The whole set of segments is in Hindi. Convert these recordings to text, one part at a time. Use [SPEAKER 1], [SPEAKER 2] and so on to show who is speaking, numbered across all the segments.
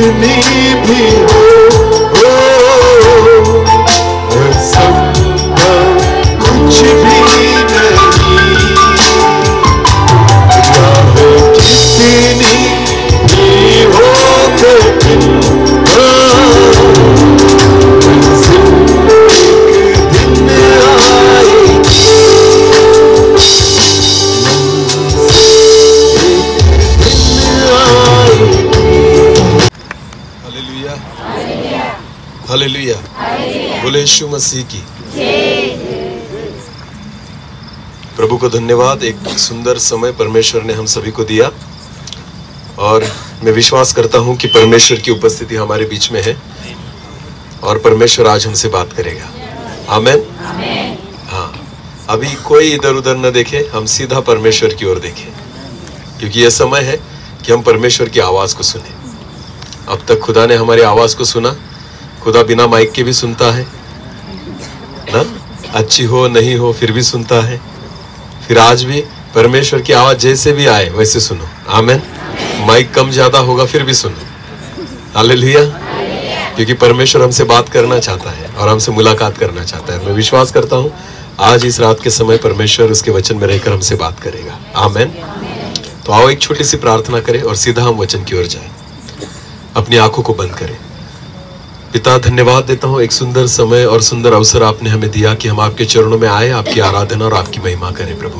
[SPEAKER 1] कितनी भी हो असंभव कुछ भी नहीं, राह कितनी भी हो कठिन, मंजिल एक दिन आएगी, हालेलुया हालेलुया, बोले यीशु मसीह की। प्रभु को धन्यवाद। एक सुंदर समय परमेश्वर ने हम सभी को दिया और मैं विश्वास करता हूं कि परमेश्वर की उपस्थिति हमारे बीच में है और परमेश्वर आज हमसे बात करेगा। आमेन। हाँ, अभी कोई इधर उधर न देखे, हम सीधा परमेश्वर की ओर देखें, क्योंकि यह समय है कि हम परमेश्वर की आवाज को सुने। अब तक खुदा ने हमारी आवाज को सुना। खुदा बिना माइक के भी सुनता है ना, अच्छी हो नहीं हो फिर भी सुनता है। फिर आज भी परमेश्वर की आवाज जैसे भी आए वैसे सुनो। आमेन। माइक कम ज्यादा होगा फिर भी सुनो। हालेलुया, क्योंकि परमेश्वर हमसे बात करना चाहता है और हमसे मुलाकात करना चाहता है। मैं विश्वास करता हूँ आज इस रात के समय परमेश्वर उसके वचन में रहकर हमसे बात करेगा। आमेन। तो आओ एक छोटी सी प्रार्थना करें और सीधा हम वचन की ओर जाएं। अपनी आंखों को बंद करें। पिता, धन्यवाद देता हूँ एक सुंदर समय और सुंदर अवसर आपने हमें दिया कि हम आपके चरणों में आए, आपकी आराधना और आपकी महिमा करें। प्रभु,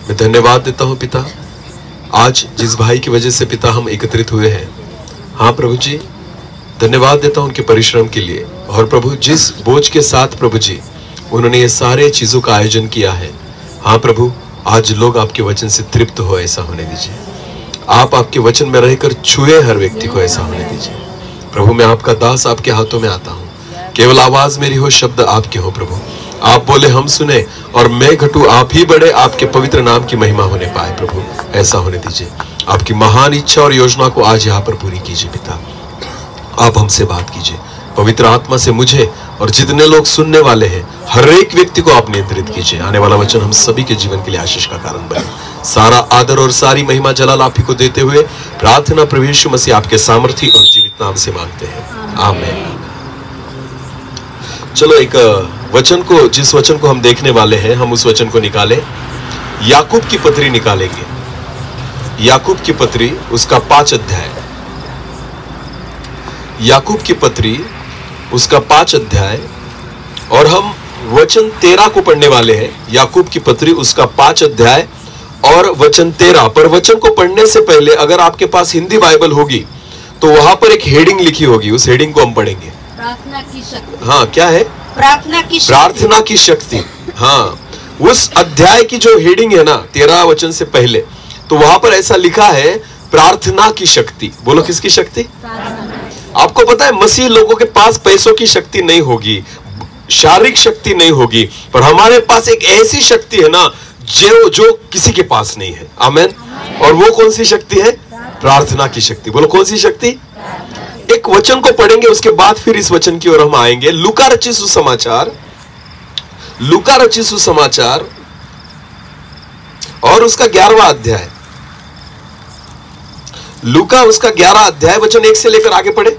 [SPEAKER 1] मैं धन्यवाद देता हूँ पिता, आज जिस भाई की वजह से पिता हम एकत्रित हुए हैं। हाँ प्रभु जी, धन्यवाद देता हूँ उनके परिश्रम के लिए। और प्रभु, जिस बोझ के साथ प्रभु जी उन्होंने ये सारे चीजों का आयोजन किया है, हाँ प्रभु, आज लोग आपके वचन से तृप्त हो, ऐसा होने दीजिए। आप आपके वचन में रहकर छुए हर व्यक्ति को, ऐसा होने दीजिए। प्रभु, मैं आपका दास आपके हाथों में आता हूँ। केवल आवाज मेरी हो, शब्द आपके हो। प्रभु, आप बोले हम सुने और मैं घटू, आप ही बड़े, आपके पवित्र नाम की महिमा होने पाए। प्रभु, ऐसा होने दीजिए। आपकी महान इच्छा और योजना को आज यहाँ पर पूरी कीजिए पिता। आप हमसे बात कीजिए पवित्र आत्मा से, मुझे और जितने लोग सुनने वाले हैं हर एक व्यक्ति को आप नियंत्रित कीजिए। आने वाला वचन हम सभी के जीवन के लिए आशीष का कारण बने। सारा आदर और सारी महिमा जलाल आप ही को देते हुए प्रार्थना प्रभु यीशु मसीह आपके सामर्थी और जीवित नाम से मांगते हैं। आमीन। चलो एक वचन को, जिस वचन को हम देखने वाले हैं, हम उस वचन को निकालें। याकूब की पत्री निकालेंगे। याकूब की पत्री उसका 5 अध्याय। याकूब की पत्री उसका 5 अध्याय और हम वचन 13 को पढ़ने वाले हैं। याकूब की पत्री उसका 5 अध्याय और वचन 13। पर वचन को पढ़ने से पहले अगर आपके पास हिंदी बाइबल होगी तो वहां पर एक हेडिंग लिखी होगी, उस हेडिंग को हम पढ़ेंगे।
[SPEAKER 2] प्रार्थना की शक्ति।
[SPEAKER 1] हाँ, क्या है?
[SPEAKER 2] प्रार्थना की शक्ति।
[SPEAKER 1] प्रार्थना की शक्ति। हाँ, उस अध्याय की जो हेडिंग है ना 13 वचन से पहले, तो वहां पर ऐसा लिखा है प्रार्थना की शक्ति। बोलो, किसकी शक्ति? आपको पता है मसीह लोगों के पास पैसों की शक्ति नहीं होगी, शारीरिक शक्ति नहीं होगी, पर हमारे पास एक ऐसी शक्ति है ना जो किसी के पास नहीं है। आमेन। और वो कौन सी शक्ति है? प्रार्थना की शक्ति। बोलो, कौन सी शक्ति? एक वचन को पढ़ेंगे, उसके बाद फिर इस वचन की ओर हम आएंगे। लूका रचित सुसमाचार, लूका रचित सुसमाचार और उसका 11वां अध्याय। लूका उसका 11 अध्याय वचन 1 से लेकर आगे पढ़े।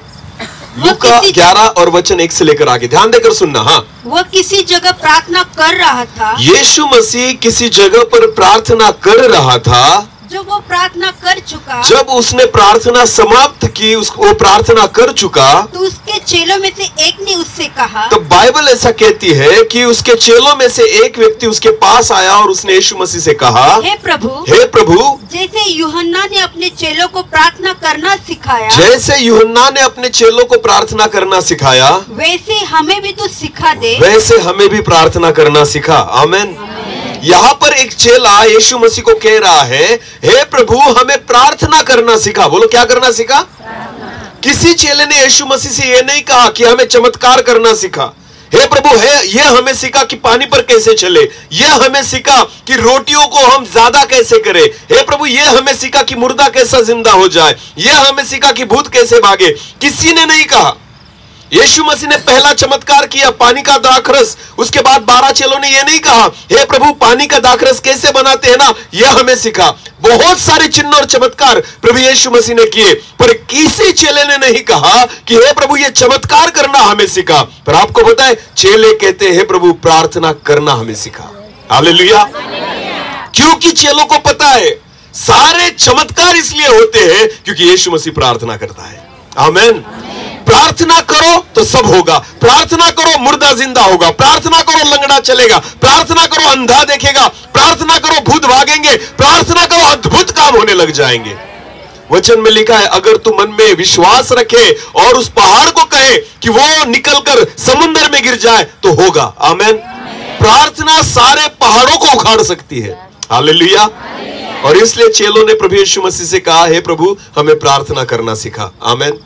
[SPEAKER 1] लूका 11 और वचन 1 से लेकर आगे, ध्यान देकर सुनना। हाँ,
[SPEAKER 2] वह किसी जगह प्रार्थना कर रहा था।
[SPEAKER 1] यीशु मसीह किसी जगह पर प्रार्थना कर रहा था।
[SPEAKER 2] जब वो प्रार्थना कर चुका,
[SPEAKER 1] जब उसने प्रार्थना समाप्त की, वो प्रार्थना कर चुका,
[SPEAKER 2] तो उसके चेलों में से एक ने उससे कहा।
[SPEAKER 1] तो बाइबल ऐसा कहती है कि उसके चेलों में से एक व्यक्ति उसके पास आया और उसने यीशु मसीह से कहा,
[SPEAKER 2] हे प्रभु,
[SPEAKER 1] हे प्रभु,
[SPEAKER 2] जैसे यूहन्ना ने अपने चेलों को प्रार्थना करना सिखाया,
[SPEAKER 1] जैसे यूहन्ना ने अपने चेलों को प्रार्थना करना सिखाया,
[SPEAKER 2] वैसे हमें भी तो सिखा दे।
[SPEAKER 1] वैसे हमें भी प्रार्थना करना सिखा। आमेन। यहाँ पर एक चेला यीशु मसीह को कह रहा है, हे प्रभु, हमें प्रार्थना करना सिखा। बोलो, क्या करना सिखा? किसी चेले ने यीशु मसीह से यह नहीं कहा कि हमें चमत्कार करना सिखा। हे प्रभु, है ये हमें सिखा कि पानी पर कैसे चले, ये हमें सिखा कि रोटियों को हम ज्यादा कैसे करें। हे प्रभु, ये हमें सिखा कि मुर्दा कैसा जिंदा हो जाए, ये हमें सिखा कि भूत कैसे भागे। किसी ने नहीं कहा। यीशु मसीह ने पहला चमत्कार किया, पानी का दाखरस। उसके बाद 12 चेलों ने यह नहीं कहा, हे प्रभु, पानी का दाखरस कैसे बनाते हैं ना, यह हमें सिखा। बहुत सारे चिन्ह और चमत्कार प्रभु यीशु मसीह ने किए, पर किसी चेले ने नहीं कहा कि हे प्रभु ये चमत्कार करना हमें सिखा। पर आपको पता है चेले कहते हैं प्रभु प्रार्थना करना हमें सिखा। हालेलुया। क्योंकि चेलों को पता है सारे चमत्कार इसलिए होते हैं क्योंकि यीशु मसीह प्रार्थना करता है। आमीन। प्रार्थना करो तो सब होगा, प्रार्थना करो मुर्दा जिंदा होगा, प्रार्थना करो लंगड़ा चलेगा, प्रार्थना करो अंधा देखेगा, प्रार्थना करो भूत भागेंगे, प्रार्थना करो अद्भुत काम होने लग जाएंगे। वचन में लिखा है अगर तू मन में विश्वास रखे और उस पहाड़ को कहे कि वो निकलकर समुद्र में गिर जाए तो होगा। आमीन। प्रार्थना सारे पहाड़ों को उखाड़ सकती है। हालेलुया। और इसलिए चेलों ने प्रभु यीशु मसीह से कहा हे प्रभु हमें प्रार्थना करना सिखा। आमीन।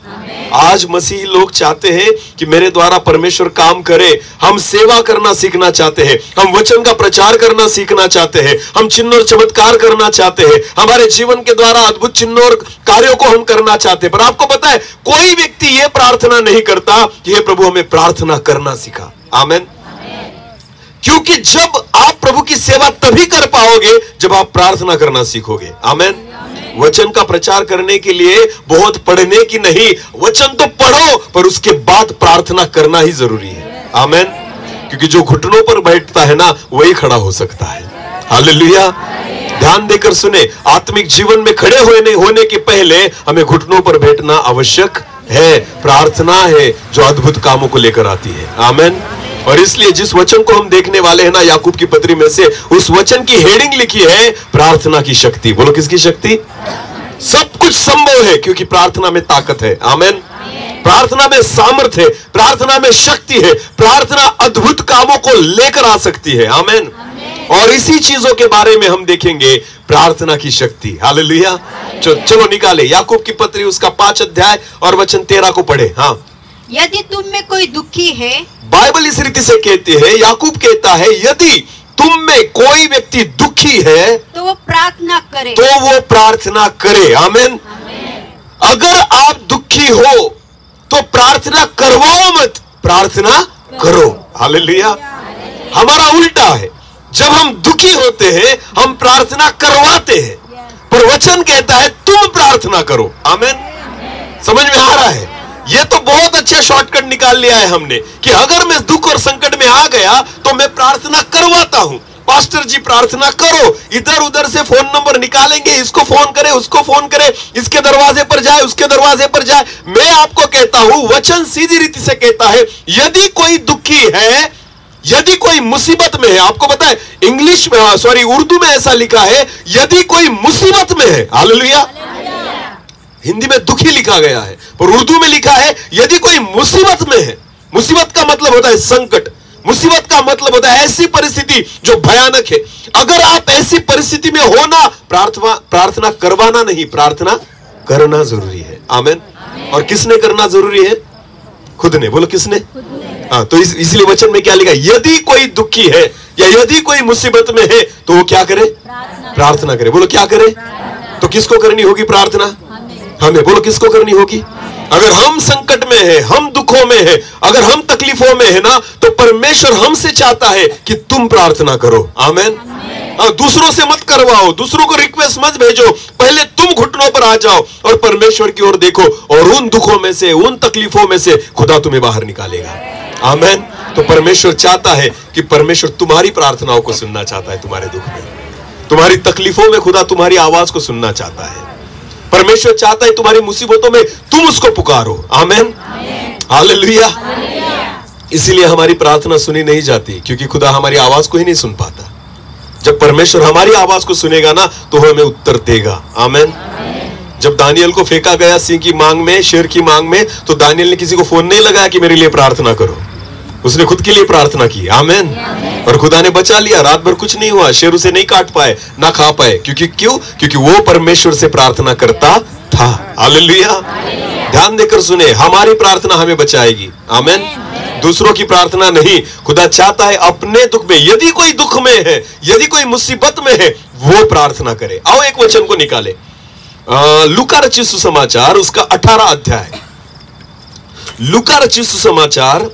[SPEAKER 1] आज मसीही लोग चाहते हैं कि मेरे द्वारा परमेश्वर काम करे, हम सेवा करना सीखना चाहते हैं, हम वचन का प्रचार करना सीखना चाहते हैं, हम चिन्ह और चमत्कार करना चाहते हैं, हमारे जीवन के द्वारा अद्भुत चिन्ह और कार्यों को हम करना चाहते हैं। पर आपको पता है कोई व्यक्ति ये प्रार्थना नहीं करता कि हे प्रभु हमें प्रार्थना करना सिखा। आमीन। क्योंकि जब आप प्रभु की सेवा तभी कर पाओगे जब आप प्रार्थना करना सीखोगे। आमीन। वचन का प्रचार करने के लिए बहुत पढ़ने की नहीं, वचन तो पढ़ो पर उसके बाद प्रार्थना करना ही जरूरी है। आमीन। क्योंकि जो घुटनों पर बैठता है ना वही खड़ा हो सकता है। हालेलुया। ध्यान देकर सुने, आत्मिक जीवन में खड़े होने के पहले हमें घुटनों पर बैठना आवश्यक है। प्रार्थना है जो अद्भुत कामों को लेकर आती है। आमीन। और इसलिए जिस वचन को हम देखने वाले हैं ना याकूब की पत्री में से, उस वचन की हेडिंग लिखी है प्रार्थना की शक्ति। बोलो किसकी शक्ति? सब कुछ संभव है क्योंकि प्रार्थना में ताकत है। आमीन। प्रार्थना में सामर्थ्य है, प्रार्थना में शक्ति है, प्रार्थना अद्भुत कामों को लेकर आ सकती है। आमीन। और इसी चीजों के बारे में हम देखेंगे, प्रार्थना की शक्ति। हालेलुया। चलो निकाले याकूब की पत्री उसका 5 अध्याय और वचन 13 को पढ़े। हाँ।
[SPEAKER 2] यदि तुम में कोई दुखी है,
[SPEAKER 1] बाइबल इस रीति से कहती है, याकूब कहता है यदि तुम में कोई व्यक्ति दुखी है
[SPEAKER 2] तो वो प्रार्थना करे।
[SPEAKER 1] आमीन। अगर आप दुखी हो तो प्रार्थना करवाओ मत, प्रार्थना करो। हालेलुया। हमारा उल्टा है, जब हम दुखी होते हैं हम प्रार्थना करवाते हैं, पर वचन कहता है तुम प्रार्थना करो। आमीन। समझ में आ रहा है? ये तो बहुत अच्छा शॉर्टकट निकाल लिया है हमने कि अगर मैं दुख और संकट में आ गया तो मैं प्रार्थना करवाता हूं। पास्टर जी प्रार्थना करो, इधर उधर से फोन नंबर निकालेंगे, इसको फोन करे उसको फोन करे, इसके दरवाजे पर जाए उसके दरवाजे पर जाए। मैं आपको कहता हूं वचन सीधी रीति से कहता है यदि कोई दुखी है, यदि कोई मुसीबत में है। आपको पता है इंग्लिश में उर्दू में ऐसा लिखा है यदि कोई मुसीबत में है। हालेलुया। हिंदी में दुखी लिखा गया है पर उर्दू में लिखा है यदि कोई मुसीबत में है। मुसीबत का मतलब होता है संकट, मुसीबत का मतलब होता है ऐसी परिस्थिति जो भयानक है। अगर आप ऐसी परिस्थिति में हो ना, प्रार्थना करवाना नहीं, प्रार्थना करना जरूरी है। आमीन। और किसने करना जरूरी है? खुद ने। बोलो किसने? हाँ। तो इसलिए वचन में क्या लिखा? यदि कोई दुखी है या यदि कोई मुसीबत में है तो वो क्या करे? प्रार्थना करे। बोलो क्या करे? तो किसको करनी होगी प्रार्थना? हमें। बोलो किसको करनी होगी? अगर हम संकट में है, हम दुखों में है, अगर हम तकलीफों में है ना, तो परमेश्वर हमसे चाहता है कि तुम प्रार्थना करो। आमीन। दूसरों से मत करवाओ, दूसरों को रिक्वेस्ट मत भेजो, पहले तुम घुटनों पर आ जाओ और परमेश्वर की ओर देखो और उन दुखों में से, उन तकलीफों में से खुदा तुम्हें बाहर निकालेगा। आमीन। तो परमेश्वर चाहता है कि परमेश्वर तुम्हारी प्रार्थनाओं को सुनना चाहता है। तुम्हारे दुख में, तुम्हारी तकलीफों में खुदा तुम्हारी आवाज को सुनना चाहता है। परमेश्वर चाहता है तुम्हारी मुसीबतों में तुम उसको पुकारो। आमीन। हालेलुया। इसीलिए हमारी प्रार्थना सुनी नहीं जाती क्योंकि खुदा हमारी आवाज को ही नहीं सुन पाता। जब परमेश्वर हमारी आवाज को सुनेगा ना तो हमें उत्तर देगा। आमीन। जब दानियल को फेंका गया सिंह की मांग में, शेर की मांग में, तो दानियल ने किसी को फोन नहीं लगाया कि मेरे लिए प्रार्थना करो, उसने खुद के लिए प्रार्थना की। आमीन। और खुदा ने बचा लिया, रात भर कुछ नहीं हुआ, शेर उसे नहीं काट पाए ना खा पाए। क्योंकि वो परमेश्वर से प्रार्थना करता था। हालेलुया। ध्यान देकर सुने, हमारी प्रार्थना हमें बचाएगी। आमीन। दूसरों की प्रार्थना नहीं। खुदा चाहता है अपने दुख में, यदि कोई दुख में है, यदि कोई मुसीबत में है, वो प्रार्थना करे। आओ एक वचन को निकाले, लूका रचित सुसमाचार उसका 18 अध्याय। लूका रचित सुसमाचार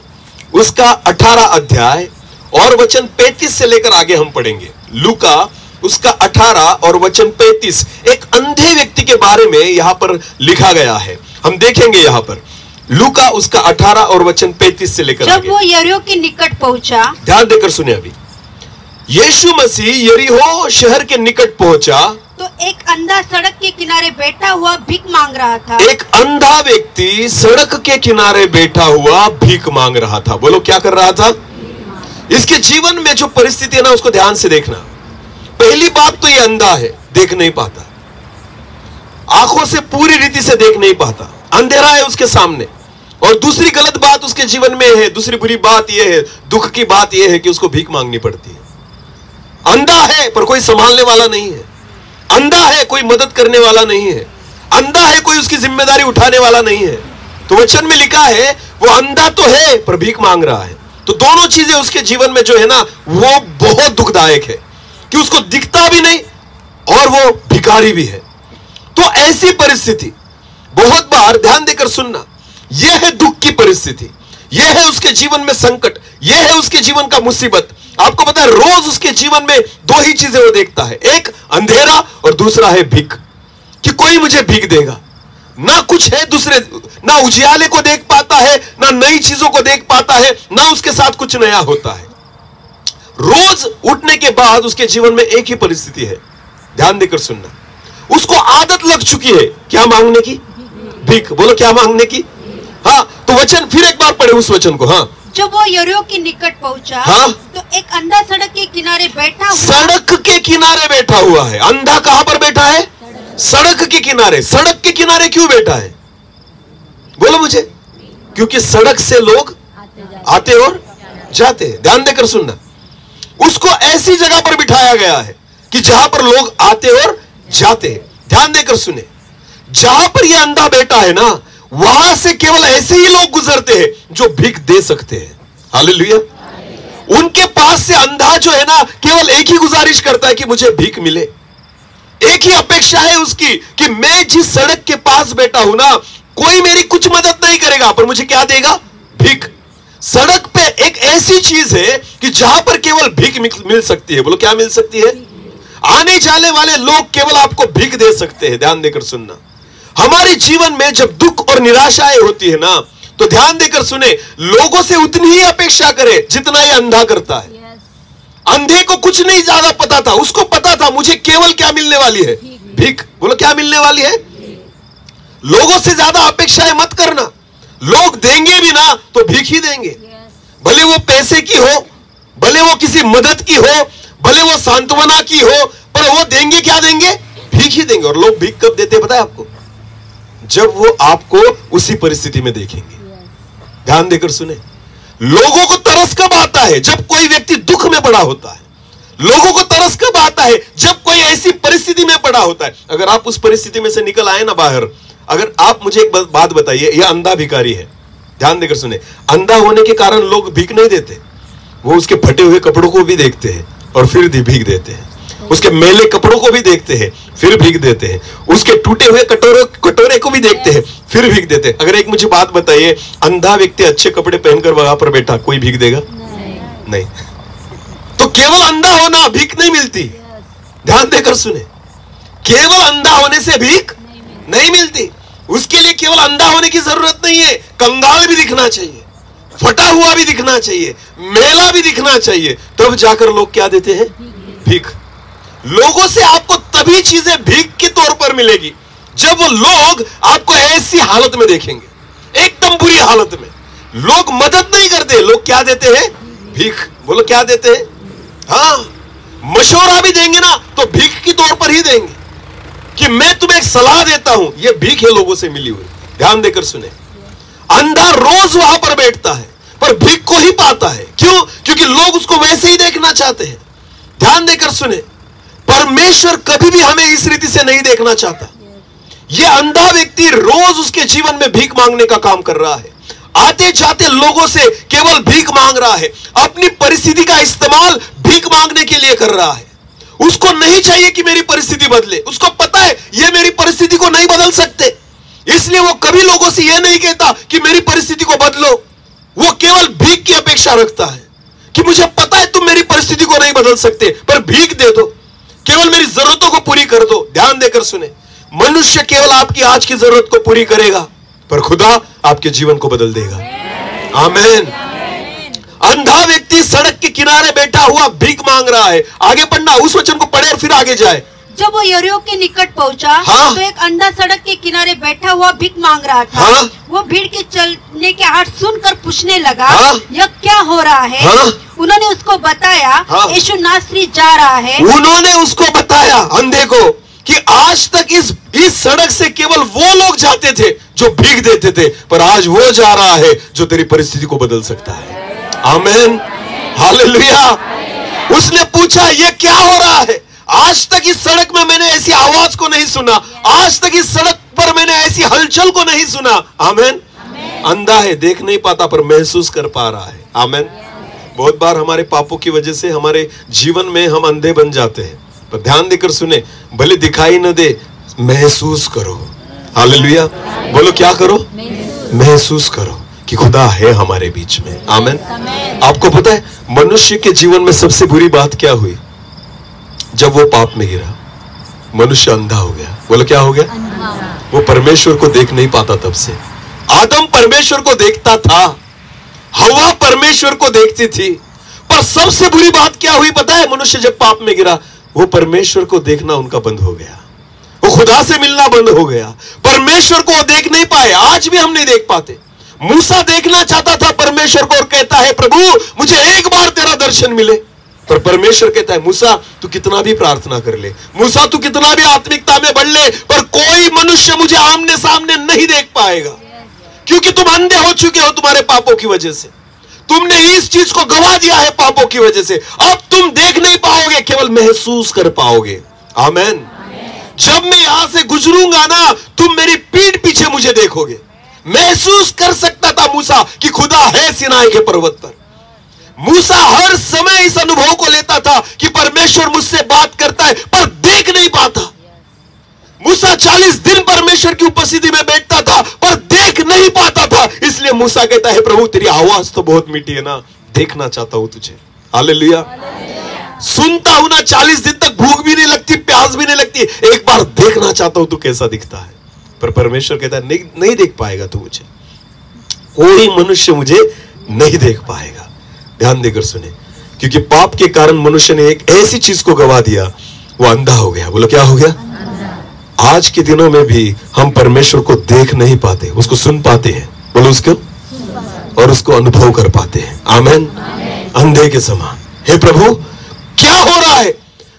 [SPEAKER 1] उसका 18 अध्याय और वचन 35 से लेकर आगे हम पढ़ेंगे। लूका उसका 18 और वचन 35 एक अंधे व्यक्ति के बारे में यहां पर लिखा गया है। हम देखेंगे यहां पर लूका उसका 18 और वचन 35 से लेकर
[SPEAKER 2] जब वो यरीहो के निकट पहुंचा,
[SPEAKER 1] ध्यान देकर सुने, अभी यीशु मसीह यरीहो शहर के निकट पहुंचा
[SPEAKER 2] तो एक अंधा सड़क के किनारे बैठा हुआ भीख मांग रहा था।
[SPEAKER 1] एक अंधा व्यक्ति सड़क के किनारे बैठा हुआ भीख मांग रहा था। बोलो क्या कर रहा था? इसके जीवन में जो परिस्थिति है ना, उसको ध्यान से देखना। पहली बात तो ये अंधा है, देख नहीं पाता, आंखों से पूरी रीति से देख नहीं पाता, अंधेरा है उसके सामने। और दूसरी गलत बात उसके जीवन में है, दूसरी बुरी बात यह है, दुख की बात यह है कि उसको भीख मांगनी पड़ती है। अंधा है पर कोई संभालने वाला नहीं है, अंधा है कोई मदद करने वाला नहीं है, अंधा है कोई उसकी जिम्मेदारी उठाने वाला नहीं है। तो वचन में लिखा है वो अंधा तो है पर भीख मांग रहा है। तो दोनों चीजें उसके जीवन में जो है ना, वो बहुत दुखदायक है कि उसको दिखता भी नहीं और वो भिखारी भी है। तो ऐसी परिस्थिति बहुत बार, ध्यान देकर सुनना, यह है दुख की परिस्थिति, यह है उसके जीवन में संकट, यह है उसके जीवन का मुसीबत। आपको पता है रोज उसके जीवन में दो ही चीजें वो देखता है, एक अंधेरा और दूसरा है भीख, कि कोई मुझे भीख देगा। ना कुछ है दूसरे, ना उजियाले को देख पाता है, ना नई चीजों को देख पाता है, ना उसके साथ कुछ नया होता है। रोज उठने के बाद उसके जीवन में एक ही परिस्थिति है, ध्यान देकर सुनना, उसको आदत लग चुकी है क्या मांगने की? भीख। बोलो क्या मांगने की? हाँ, तो वचन फिर एक बार पढ़े उस वचन को। हाँ,
[SPEAKER 2] जब वो यरीहो के निकट पहुंचा,
[SPEAKER 1] हाँ?
[SPEAKER 2] तो एक अंधा सड़क के किनारे बैठा हुआ,
[SPEAKER 1] सड़क के किनारे बैठा हुआ है। अंधा कहां पर बैठा है? सड़क के किनारे। सड़क के किनारे क्यों बैठा है? बोलो मुझे। क्योंकि सड़क से लोग आते और जाते हैं। ध्यान देकर सुनना, उसको ऐसी जगह पर बिठाया गया है कि जहां पर लोग आते और जाते हैं। ध्यान देकर सुने, जहां पर यह अंधा बैठा है ना, वहां से केवल ऐसे ही लोग गुजरते हैं जो भीख दे सकते हैं। हालेलुया। उनके पास से अंधा जो है ना, केवल एक ही गुजारिश करता है कि मुझे भीख मिले। एक ही अपेक्षा है उसकी कि मैं जिस सड़क के पास बैठा हूं ना, कोई मेरी कुछ मदद नहीं करेगा पर मुझे क्या देगा? भीख। सड़क पे एक ऐसी चीज है कि जहां पर केवल भीख मिल सकती है। बोलो क्या मिल सकती है? आने जाने वाले लोग केवल आपको भीख दे सकते हैं। ध्यान देकर सुनना, हमारे जीवन में जब दुख और निराशाएं होती है ना, तो ध्यान देकर सुने, लोगों से उतनी ही अपेक्षा करे जितना ये अंधा करता है। अंधे को कुछ नहीं ज्यादा पता था, उसको पता था मुझे केवल क्या मिलने वाली है? भीख। बोलो क्या मिलने वाली है? लोगों से ज्यादा अपेक्षाएं मत करना, लोग देंगे भी ना तो भीख ही देंगे। भले वो पैसे की हो, भले वो किसी मदद की हो, भले वो सांत्वना की हो, पर वो देंगे क्या देंगे? भीख ही देंगे। और लोग भीख कब देते हैं पता है आपको? जब वो आपको उसी परिस्थिति में देखेंगे। ध्यान देकर सुने, लोगों को तरस कब आता है? जब कोई व्यक्ति दुख में पड़ा होता है। लोगों को तरस कब आता है? जब कोई ऐसी परिस्थिति में पड़ा होता है। अगर आप उस परिस्थिति में से निकल आए ना बाहर, अगर आप मुझे एक बात बताइए, यह अंधा भिखारी है। ध्यान देकर सुने, अंधा होने के कारण लोग भीख नहीं देते, वो उसके फटे हुए कपड़ों को भी देखते हैं और फिर भीख देते हैं, उसके मैले कपड़ों को भी देखते हैं फिर भीख देते हैं, उसके टूटे हुए कटोरे को भी देखते हैं फिर भीख देते हैं। अगर एक मुझे बात बताइए, अंधा व्यक्ति अच्छे कपड़े पहनकर वहां पर बैठा, कोई भीख देगा? नहीं। तो केवल अंधा होना भीख नहीं मिलती। ध्यान देकर सुने, केवल अंधा होने से भीख नहीं मिलती। उसके लिए केवल अंधा होने की जरूरत नहीं है, कंगाल भी दिखना चाहिए, फटा हुआ भी दिखना चाहिए, मेला भी दिखना चाहिए, तब जाकर लोग क्या देते हैं? भीख। लोगों से आपको तभी चीजें भीख के तौर पर मिलेगी जब वो लोग आपको ऐसी हालत में देखेंगे, एकदम बुरी हालत में। लोग मदद नहीं करते, लोग क्या देते हैं? भीख। बोलो क्या देते हैं? हाँ, मशवरा भी देंगे ना तो भीख के तौर पर ही देंगे कि मैं तुम्हें एक सलाह देता हूं, यह भीख है लोगों से मिली हुई। ध्यान देकर सुने, अंधा रोज वहां पर बैठता है पर भीख को ही पाता है। क्यों? क्योंकि लोग उसको वैसे ही देखना चाहते हैं। ध्यान देकर सुने, परमेश्वर कभी भी हमें इस रीति से नहीं देखना चाहता। यह अंधा व्यक्ति रोज उसके जीवन में भीख मांगने का काम कर रहा है, आते जाते लोगों से केवल भीख मांग रहा है, अपनी परिस्थिति का इस्तेमाल भीख मांगने के लिए कर रहा है। उसको नहीं चाहिए कि मेरी परिस्थिति बदले, उसको पता है ये मेरी परिस्थिति को नहीं बदल सकते, इसलिए वो कभी लोगों से यह नहीं कहता कि मेरी परिस्थिति को बदलो। वो केवल भीख की अपेक्षा रखता है कि मुझे पता है तुम मेरी परिस्थिति को नहीं बदल सकते, पर भीख दे दो। केवल मेरी जरूरतों को पूरी कर दो। ध्यान देकर सुने, मनुष्य केवल आपकी आज की जरूरत को पूरी करेगा, पर खुदा आपके जीवन को बदल देगा। आमीन। अंधा व्यक्ति सड़क के किनारे बैठा हुआ भीख मांग रहा है। आगे पढ़ना, उस वचन को पढ़े और फिर आगे जाए।
[SPEAKER 2] जब वो यरीहो के निकट पहुंचा,
[SPEAKER 1] हाँ?
[SPEAKER 2] तो एक अंधा सड़क के किनारे बैठा हुआ भीख मांग रहा था।
[SPEAKER 1] हाँ?
[SPEAKER 2] वो भीड़ के चलने के हाथ सुनकर पूछने लगा,
[SPEAKER 1] हाँ?
[SPEAKER 2] यह क्या हो रहा है?
[SPEAKER 1] हाँ?
[SPEAKER 2] उन्होंने उसको बताया,
[SPEAKER 1] हाँ?
[SPEAKER 2] यीशु नासरी जा रहा है।
[SPEAKER 1] उन्होंने उसको बताया अंधे को कि आज तक इस सड़क से केवल वो लोग जाते थे जो भीख देते थे, पर आज वो जा रहा है जो तेरी परिस्थिति को बदल सकता है। आमीन, हालेलुया। उसने पूछा, ये क्या हो रहा है? आज तक इस सड़क में मैंने ऐसी आवाज को नहीं सुना, आज तक इस सड़क पर मैंने ऐसी हलचल को नहीं सुना। आमीन। अंधा है, देख नहीं पाता, पर महसूस कर पा रहा है। आमीन। बहुत बार हमारे पापों की वजह से हमारे जीवन में हम अंधे बन जाते हैं, पर ध्यान देकर सुने, भले दिखाई न दे, महसूस करो। हालेलुया। बोलो, क्या करो? महसूस करो कि खुदा है हमारे बीच में। आमीन। आपको पता है मनुष्य के जीवन में सबसे बुरी बात क्या हुई? जब वो पाप में गिरा, मनुष्य अंधा हो गया। बोलो, क्या हो गया? वो परमेश्वर को देख नहीं पाता। तब से आदम परमेश्वर को देखता था, हवा परमेश्वर को देखती थी, पर सबसे बुरी बात क्या हुई पता है? मनुष्य जब पाप में गिरा, वो परमेश्वर को देखना उनका बंद हो गया, वो खुदा से मिलना बंद हो गया, परमेश्वर को देख नहीं पाए। आज भी हम नहीं देख पाते। मूसा देखना चाहता था परमेश्वर को और कहता है, प्रभु मुझे एक बार तेरा दर्शन मिले, पर परमेश्वर कहता है, मूसा तू कितना भी प्रार्थना कर ले, मूसा तू कितना भी आत्मिकता में बढ़ ले, पर कोई मनुष्य मुझे आमने सामने नहीं देख पाएगा, क्योंकि तुम अंधे हो चुके हो तुम्हारे पापों की वजह से। तुमने इस चीज को गवा दिया है पापों की वजह से। अब तुम देख नहीं पाओगे, केवल महसूस कर पाओगे। आमीन। जब मैं यहां से गुजरूंगा ना, तुम मेरी पीठ पीछे मुझे देखोगे। महसूस कर सकता था मूसा कि खुदा है सिनाई के पर्वत पर। मूसा हर समय इस अनुभव को लेता था कि परमेश्वर मुझसे बात करता है, पर देख नहीं पाता। मूसा 40 दिन परमेश्वर की उपस्थिति में बैठता था, पर देख नहीं पाता था। इसलिए मूसा कहता है, प्रभु तेरी आवाज तो बहुत मीठी है ना, देखना चाहता हूं तुझे। हालेलुया। सुनता हूं ना, 40 दिन तक भूख भी नहीं लगती, प्यास भी नहीं लगती, एक बार देखना चाहता हूं तू कैसा दिखता है। पर परमेश्वर कहता है, नहीं देख पाएगा तू मुझे, कोई मनुष्य मुझे नहीं देख पाएगा। ध्यान देकर सुने, क्योंकि पाप के कारण मनुष्य ने एक ऐसी चीज को गवा दिया, वो अंधा हो गया। बोलो, क्या हो गया? आज के दिनों में भी हम परमेश्वर को देख नहीं पाते, उसको सुन पाते हैं। बोलो, उसको और उसको अनुभव कर पाते हैं। आमीन। अंधे के समान। हे प्रभु, क्या हो रहा है?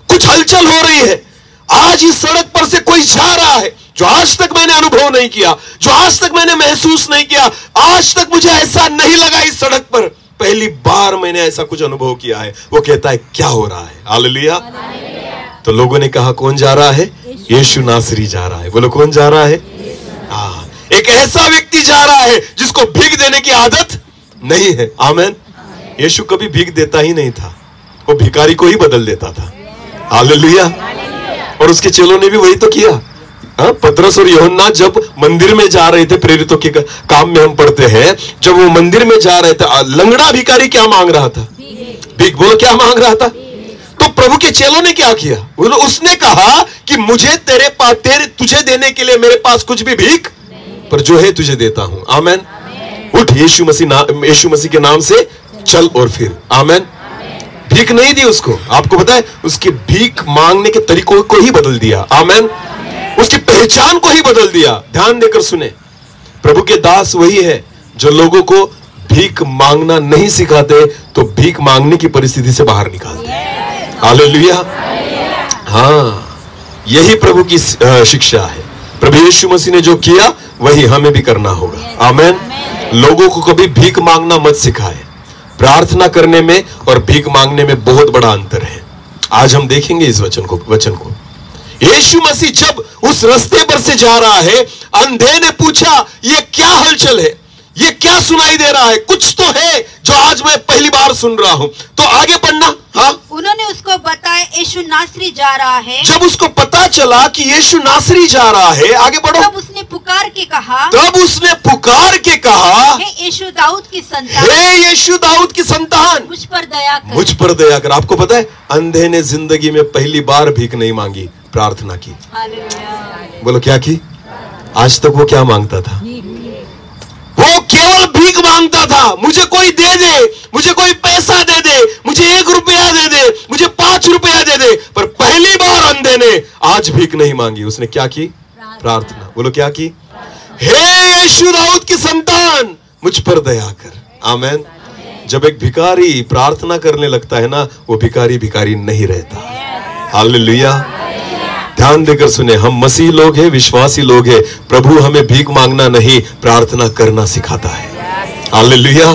[SPEAKER 1] कुछ हलचल हो रही है। आज इस सड़क पर से कोई जा रहा है जो आज तक मैंने अनुभव नहीं किया, जो आज तक मैंने महसूस नहीं किया। आज तक मुझे ऐसा नहीं लगा इस सड़क पर, पहली बार मैंने ऐसा कुछ अनुभव किया है। वो कहता है, क्या हो रहा है? हालेलुया। तो लोगों ने कहा, कौन जा रहा है? यीशु नासरी जा रहा है। बोलो, कौन जा रहा है? हाँ, एक ऐसा व्यक्ति जा रहा है जिसको भीख देने की आदत नहीं है। आमीन। यीशु कभी भीख देता ही नहीं था, वो भिखारी को ही बदल देता था। हालेलुया। और उसके चेलों ने भी वही तो किया। पतरस और यूहन्ना जब मंदिर में जा रहे थे, प्रेरितों के काम में हम पढ़ते हैं, जब वो मंदिर में जा रहे थे, लंगड़ा भिखारी क्या मांग रहा था? भीख। बोलो, क्या मांग रहा था? तो प्रभु के चेलों ने क्या किया? उसने कहा कि मुझे तुझे देने के लिए मेरे पास कुछ भी भीख, पर जो है तुझे देता हूं। आमीन। उठ, यीशु मसीह के नाम से चल और फिर। आमीन। भीख नहीं दी उसको। आपको पता है, उसकी भीख मांगने के तरीकों को ही बदल दिया। आमीन। उसकी पहचान को ही बदल दिया। ध्यान देकर सुने, प्रभु के दास वही है जो लोगों को भीख मांगना नहीं सिखाते, तो भीख मांगने की परिस्थिति से बाहर निकालते हैं। हालेलुया। हाँ, यही प्रभु की शिक्षा है। प्रभु यीशु मसीह ने जो किया वही हमें भी करना होगा। आमीन। लोगों को कभी भीख मांगना मत सिखाए। प्रार्थना करने में और भीख मांगने में बहुत बड़ा अंतर है। आज हम देखेंगे इस वचन को। यीशु मसीह जब उस रास्ते पर से जा रहा है, अंधे ने पूछा, ये क्या हलचल है? ये क्या सुनाई दे रहा है? कुछ तो है जो आज मैं पहली बार सुन रहा हूं। तो आगे पढ़ना। हाँ,
[SPEAKER 2] उन्होंने उसको बताया यीशु नासरी जा रहा है।
[SPEAKER 1] जब उसको पता चला कि यीशु नासरी जा रहा है, आगे पढ़ो।
[SPEAKER 2] तब उसने पुकार के कहा, हे यीशु दाऊद की संतान,
[SPEAKER 1] हे यीशु दाऊद की संतान,
[SPEAKER 2] मुझ पर दया कर,
[SPEAKER 1] मुझ पर दया कर। आपको पता है, अंधे ने जिंदगी में पहली बार भीख नहीं मांगी, प्रार्थना की।
[SPEAKER 2] हालेलुया।
[SPEAKER 1] बोलो क्या की? आज तक वो क्या मांगता था? वो केवल भीख मांगता था। मुझे कोई दे दे, मुझे कोई पैसा दे दे, मुझे 1 रुपया दे दे, मुझे 5 रुपया दे दे। पर पहली बार अंधे ने आज भीख नहीं मांगी, उसने क्या की? प्रार्थना। बोलो क्या की? हे यीशु दाऊद की संतान, मुझ पर दया कर। आमेन। जब एक भिखारी प्रार्थना करने लगता है ना, वो भिखारी भिखारी नहीं रहता। हालेलुया। ध्यान देकर सुने, हम मसीह लोग हैं, विश्वासी लोग हैं। प्रभु हमें भीख मांगना नहीं, प्रार्थना करना सिखाता है। हालेलुया।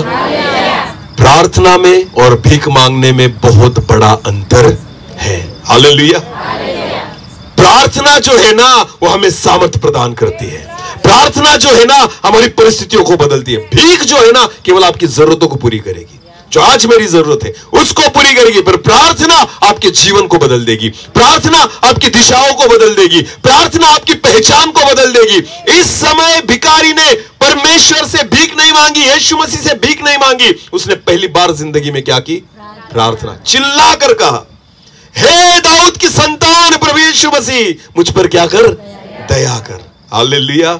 [SPEAKER 1] प्रार्थना में और भीख मांगने में बहुत बड़ा अंतर है। हालेलुया। प्रार्थना जो है ना, वो हमें सामर्थ प्रदान करती है। प्रार्थना जो है ना, हमारी परिस्थितियों को बदलती है। भीख जो है ना, केवल आपकी जरूरतों को पूरी करेगी। जो आज मेरी जरूरत है उसको पूरी करेगी, पर प्रार्थना आपके जीवन को बदल देगी। प्रार्थना आपकी दिशाओं को बदल देगी। प्रार्थना आपकी पहचान को बदल देगी। इस समय भिखारी ने परमेश्वर से भीख नहीं मांगी, यीशु मसीह से भीख नहीं मांगी। उसने पहली बार जिंदगी में क्या की? प्रार्थना। चिल्लाकर कहा, हे दाऊद की संतान प्रभु यीशु मसीह, मुझ पर क्या कर? दया कर। हालेलुया।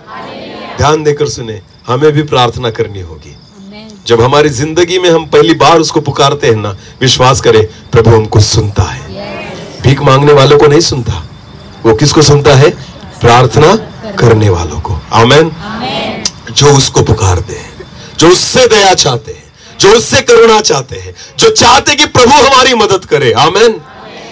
[SPEAKER 1] ध्यान देकर सुने, हमें भी प्रार्थना करनी होगी। जब हमारी जिंदगी में हम पहली बार उसको पुकारते हैं ना, विश्वास करें, प्रभु हमको सुनता है। भीख मांगने वालों को नहीं सुनता, वो किसको सुनता है? प्रार्थना करने वालों को। आमेन। जो उसको पुकारते हैं, जो उससे दया चाहते हैं, जो उससे करुणा चाहते हैं, जो चाहते कि प्रभु हमारी मदद करे। आमेन।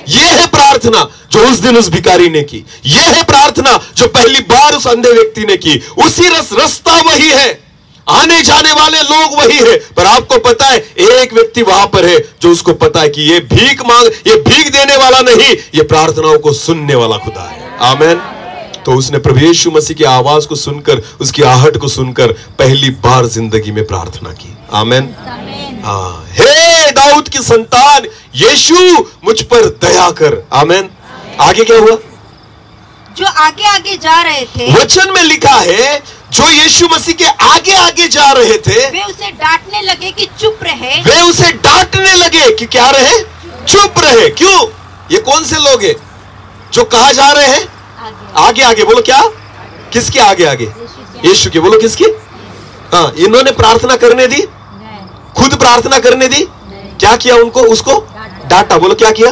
[SPEAKER 1] ये है प्रार्थना जो उस दिन उस भिखारी ने की। ये है प्रार्थना जो पहली बार उस अंधे व्यक्ति ने की। उसी रास्ता वही है, आने जाने वाले लोग वही है, पर आपको पता है एक व्यक्ति वहां पर है जो उसको पता है कि ये भीख देने वाला नहीं, ये प्रार्थनाओं को सुनने वाला खुदा है। आमेन। तो उसने प्रभु यीशु मसीह की आवाज को सुनकर, उसकी आहट को सुनकर पहली बार जिंदगी में प्रार्थना की। आमेन। हाँ, हे दाऊद की संतान यीशु, मुझ पर दया कर। आमेन। आगे क्या हुआ?
[SPEAKER 2] जो आगे आगे जा रहे थे,
[SPEAKER 1] वचन में लिखा है, जो यीशु मसीह के आगे आगे जा रहे थे,
[SPEAKER 2] वे उसे डांटने लगे कि चुप रहे।
[SPEAKER 1] वे उसे डांटने लगे कि क्या रहे? चुप रहे। क्यों? ये कौन से लोग हैं जो कहा जा रहे हैं? आगे आगे। बोलो क्या? किसके आगे आगे? यीशु के। बोलो किसके? हाँ, इन्होंने प्रार्थना करने दी? खुद प्रार्थना करने दी? क्या किया उनको? उसको डांटा। बोलो क्या किया?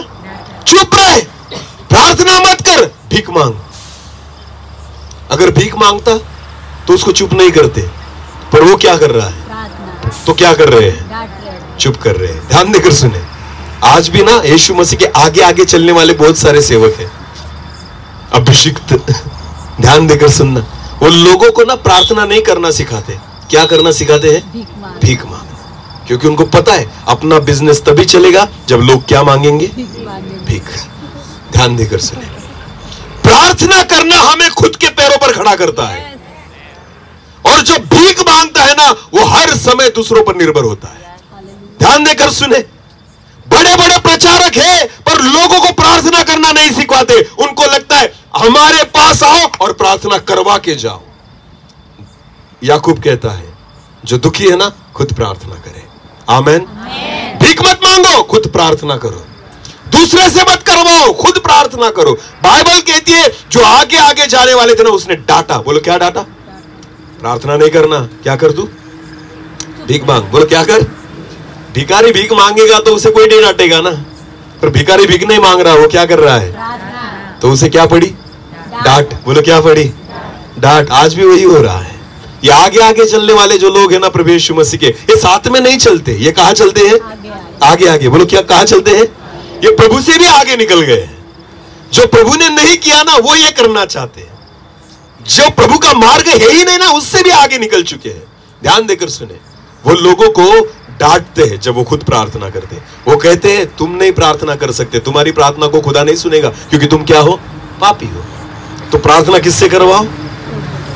[SPEAKER 1] चुप रहे, प्रार्थना मत कर, भीख मांग। अगर भीख मांगता तो उसको चुप नहीं करते, पर वो क्या कर रहा है? तो क्या कर रहे हैं? चुप कर रहे हैं। ध्यान देकर सुने, आज भी ना यीशु मसीह के आगे आगे चलने वाले बहुत सारे सेवक हैं, अभिषिक्त। ध्यान देकर सुनना, वो लोगों को ना प्रार्थना नहीं करना सिखाते। क्या करना सिखाते हैं? भीख मांग। क्योंकि उनको पता है अपना बिजनेस तभी चलेगा जब लोग क्या मांगेंगे? भीख। ध्यान देकर सुने, प्रार्थना करना हमें खुद के पैरों पर खड़ा करता है, और जो भीख मांगता है ना, वो हर समय दूसरों पर निर्भर होता है। ध्यान देकर सुने, बड़े बड़े प्रचारक हैं, पर लोगों को प्रार्थना करना नहीं सिखाते। उनको लगता है हमारे पास आओ और प्रार्थना करवा के जाओ। याकूब कहता है, जो दुखी है ना, खुद प्रार्थना करे। आमेन। भीख मत मांगो, खुद प्रार्थना करो। दूसरे से मत करवाओ, खुद प्रार्थना करो। बाइबल कहती है जो आगे आगे जाने वाले थे ना, उसने डांटा। बोलो क्या डांटा? प्रार्थना नहीं करना, क्या कर तू? भीख मांग। बोलो क्या कर? भिखारी भीख मांगेगा तो उसे कोई नहीं डांटेगा ना, पर भिखारी भीख नहीं मांग रहा, वो क्या कर रहा है? तो उसे क्या पड़ी? डांट। बोलो क्या पड़ी? डांट। आज भी वही हो रहा है। ये आगे आगे चलने वाले जो लोग हैं ना प्रभु यीशु मसीह के, ये साथ में नहीं चलते। ये कहां चलते हैं? आगे आगे। बोलो क्या? कहां चलते हैं? ये प्रभु से भी आगे निकल गए। जो प्रभु ने नहीं किया ना, वो ये करना चाहते हैं। जो प्रभु का मार्ग है ही नहीं ना, उससे भी आगे निकल चुके हैं। ध्यान देकर सुने, वो लोगों को डांटते हैं जब वो खुद प्रार्थना करते हैं। वो कहते हैं तुम नहीं प्रार्थना कर सकते, तुम्हारी प्रार्थना को खुदा नहीं सुनेगा, क्योंकि तुम क्या हो? पापी हो। तो प्रार्थना किससे करवाओ?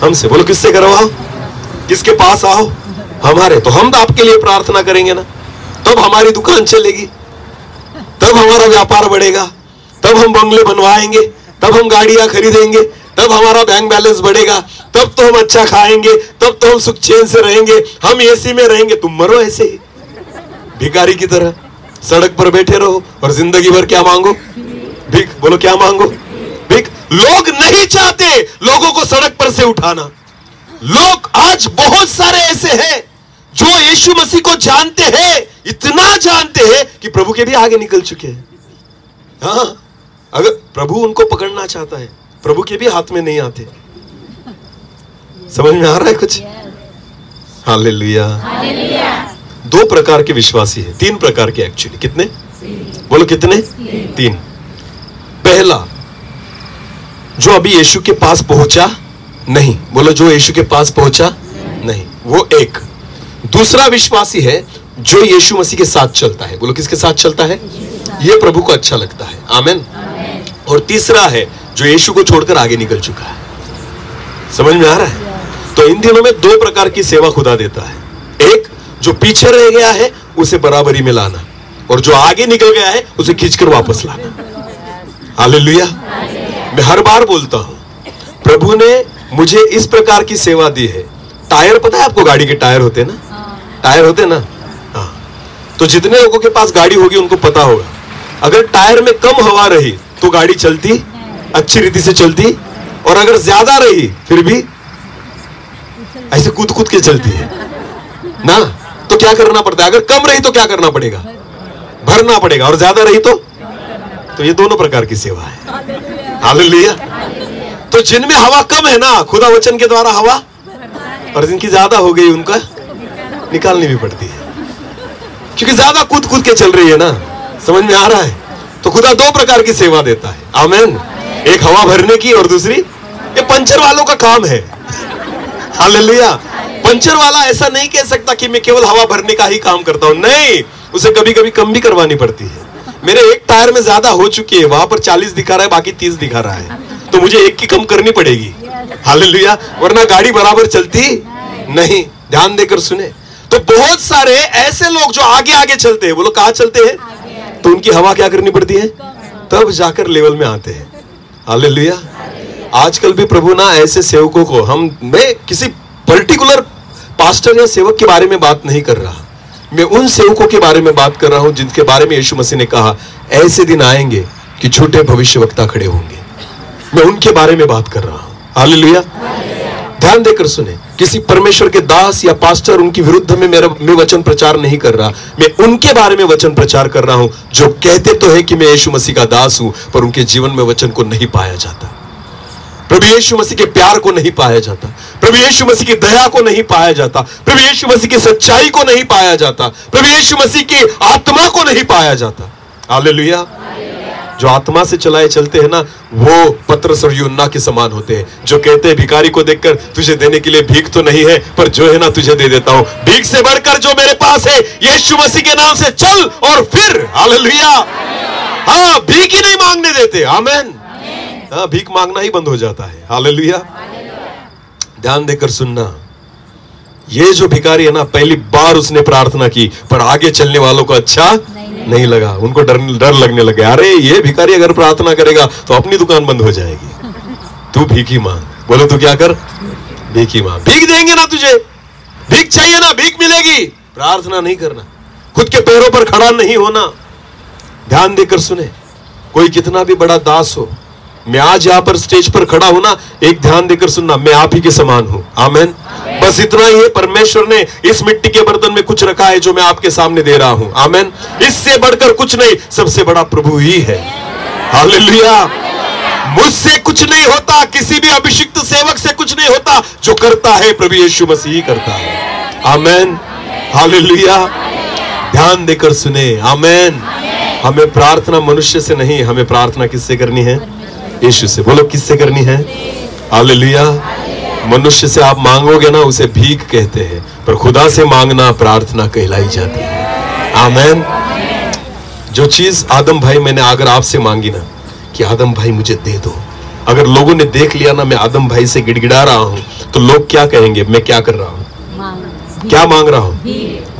[SPEAKER 1] हमसे। बोलो किससे करवाओ? किसके पास आओ? हमारे। तो हम तो आपके लिए प्रार्थना करेंगे ना। तब हमारी दुकान चलेगी, तब हमारा व्यापार बढ़ेगा, तब हम बंगले बनवाएंगे, तब हम गाड़ियां खरीदेंगे, तब हमारा बैंक बैलेंस बढ़ेगा, तब तो हम अच्छा खाएंगे, तब तो हम सुख चैन से रहेंगे, हम एसी में रहेंगे। तुम मरो ऐसे ही भिखारी की तरह, सड़क पर बैठे रहो और जिंदगी भर क्या मांगो? भीख। बोलो क्या मांगो? भीख। लोग नहीं चाहते लोगों को सड़क पर से उठाना। लोग आज बहुत सारे ऐसे हैं जो यीशु मसीह को जानते हैं, इतना जानते हैं कि प्रभु के भी आगे निकल चुके हैं। हाँ, अगर प्रभु उनको पकड़ना चाहता है, प्रभु के भी हाथ में नहीं आते। समझ में आ रहा है कुछ? हालेलुया। दो प्रकार के विश्वासी है, तीन प्रकार के एक्चुअली। कितने? बोलो कितने? तीन। पहला, जो अभी यीशु के पास पहुंचा नहीं। बोलो जो यीशु के पास पहुंचा नहीं, वो एक। दूसरा विश्वासी है जो यीशु मसीह के साथ चलता है। बोलो किसके साथ चलता है? ये प्रभु को अच्छा लगता है। आमीन। और तीसरा है जो यीशु को छोड़कर आगे निकल चुका है। समझ में आ रहा है? तो इन दिनों में दो प्रकार की सेवा खुदा देता है। एक, जो पीछे रह गया है उसे बराबरी में लाना, और जो आगे निकल गया है उसे खींचकर वापस लाना। हालेलुया। मैं हर बार बोलता हूं, प्रभु ने मुझे इस प्रकार की सेवा दी है। टायर, पता है आपको गाड़ी के टायर होते हैं ना? टायर होते हैं ना? हाँ। तो जितने लोगों के पास गाड़ी होगी उनको पता होगा, अगर टायर में कम हवा रही तो गाड़ी चलती, अच्छी रीति से चलती, और अगर ज्यादा रही फिर भी ऐसे कूद कूद के चलती है ना। तो क्या करना पड़ता है? अगर कम रही तो क्या करना पड़ेगा? भरना पड़ेगा। और ज्यादा रही तो ये दोनों प्रकार की सेवा है। हालेलुया। तो जिनमें हवा कम है ना, खुदा वचन के द्वारा हवा, और जिनकी ज्यादा हो गई उनका निकालनी भी पड़ती है, क्योंकि ज्यादा कूद कूद के चल रही है ना। समझ में आ रहा है? तो खुदा दो प्रकार की सेवा देता है। आमीन। एक हवा भरने की, और दूसरी ये पंचर वालों का काम है। हालेलुया। पंचर वाला ऐसा नहीं कह सकता कि मैं केवल हवा भरने का ही काम करता हूं। नहीं, उसे कभी कभी कम भी करवानी पड़ती है। मेरे एक टायर में ज्यादा हो चुकी है, वहां पर 40 दिखा रहा है, बाकी 30 दिखा रहा है, तो मुझे एक की कम करनी पड़ेगी। हालेलुया। वरना गाड़ी बराबर चलती नहीं। ध्यान देकर सुने। तो बहुत सारे ऐसे लोग जो आगे आगे चलते हैं, वो लोग कहां चलते हैं? तो उनकी हवा क्या करनी पड़ती है? तब जाकर लेवल में आते हैं। हालेलुया। आजकल भी प्रभु ना ऐसे सेवकों को, मैं किसी पर्टिकुलर पास्टर या सेवक के बारे में बात नहीं कर रहा, मैं उन सेवकों के बारे में बात कर रहा हूं जिनके बारे में यीशु मसीह ने कहा ऐसे दिन आएंगे कि झूठे भविष्यवक्ता खड़े होंगे। मैं उनके बारे में बात कर रहा हूं। हालेलुया। ध्यान देकर सुने। किसी परमेश्वर के दास या पास्टर उनकी विरुद्ध में मैं वचन प्रचार नहीं कर रहा, मैं उनके बारे में वचन प्रचार कर रहा हूं जो कहते तो है कि मैं यीशु मसीह का दास हूं, पर उनके जीवन में वचन को नहीं पाया जाता। प्रभु यीशु मसीह के प्यार को नहीं पाया जाता, प्रभु यीशु मसीह की दया को नहीं पाया जाता, प्रभु यीशु मसीह की सच्चाई को नहीं पाया जाता, प्रभु यीशु मसीह की आत्मा को नहीं पाया जाता। हालेलुया। जो आत्मा से चलाए चलते हैं ना, वो पतरस और यूहन्ना के समान होते हैं, जो कहते हैं भिखारी को देखकर तुझे देने के लिए भीख तो नहीं है, पर जो है ना तुझे दे देता हूं। भीख से बढ़कर जो मेरे पास है, यीशु मसीह के नाम से चल और फिर। हालेलुया। हाँ, भीख ही नहीं मांगने देते। आमीन। हाँ, भीख मांगना ही बंद हो जाता है। हालेलुया। ध्यान देकर सुनना। ये जो भिखारी है ना, पहली बार उसने प्रार्थना की, पर आगे चलने वालों को अच्छा नहीं लगा। उनको डर लगने लगे। अरे ये भिखारी अगर प्रार्थना करेगा तो अपनी दुकान बंद हो जाएगी। तू भीख ही मांग। बोलो तू क्या कर? भीख ही मांग। भीख देंगे ना तुझे, भीख चाहिए ना, भीख मिलेगी। प्रार्थना नहीं करना, खुद के पैरों पर खड़ा नहीं होना। ध्यान देकर सुने। कोई कितना भी बड़ा दास हो, मैं आज यहां पर स्टेज पर खड़ा हूं ना, एक ध्यान देकर सुनना, मैं आप ही के समान हूं। आमीन। बस इतना ही है, परमेश्वर ने इस मिट्टी के बर्तन में कुछ रखा है जो मैं आपके सामने दे रहा हूं। आमीन। इससे बढ़कर कुछ नहीं, सबसे बड़ा प्रभु ही है। हालेलुया। मुझसे कुछ नहीं होता, किसी भी अभिषिक्त सेवक से कुछ नहीं होता, जो करता है प्रभु यीशु मसीह ही करता है। आमीन। हालेलुया। ध्यान देकर सुने। आमीन। हमें प्रार्थना मनुष्य से नहीं, हमें प्रार्थना किससे करनी है? यीशु से। बोलो किससे करनी है? हालेलुया। मनुष्य से आप मांगोगे ना, उसे भीख कहते हैं, पर खुदा से मांगना प्रार्थना कहलाई जाती है। आमीन। जो चीज आदम भाई मैंने अगर आपसे मांगी ना कि आदम भाई मुझे दे दो, अगर लोगों ने देख लिया ना मैं आदम भाई से गिड़गिड़ा रहा हूं, तो लोग क्या कहेंगे? मैं क्या कर रहा हूं? क्या मांग रहा हूं?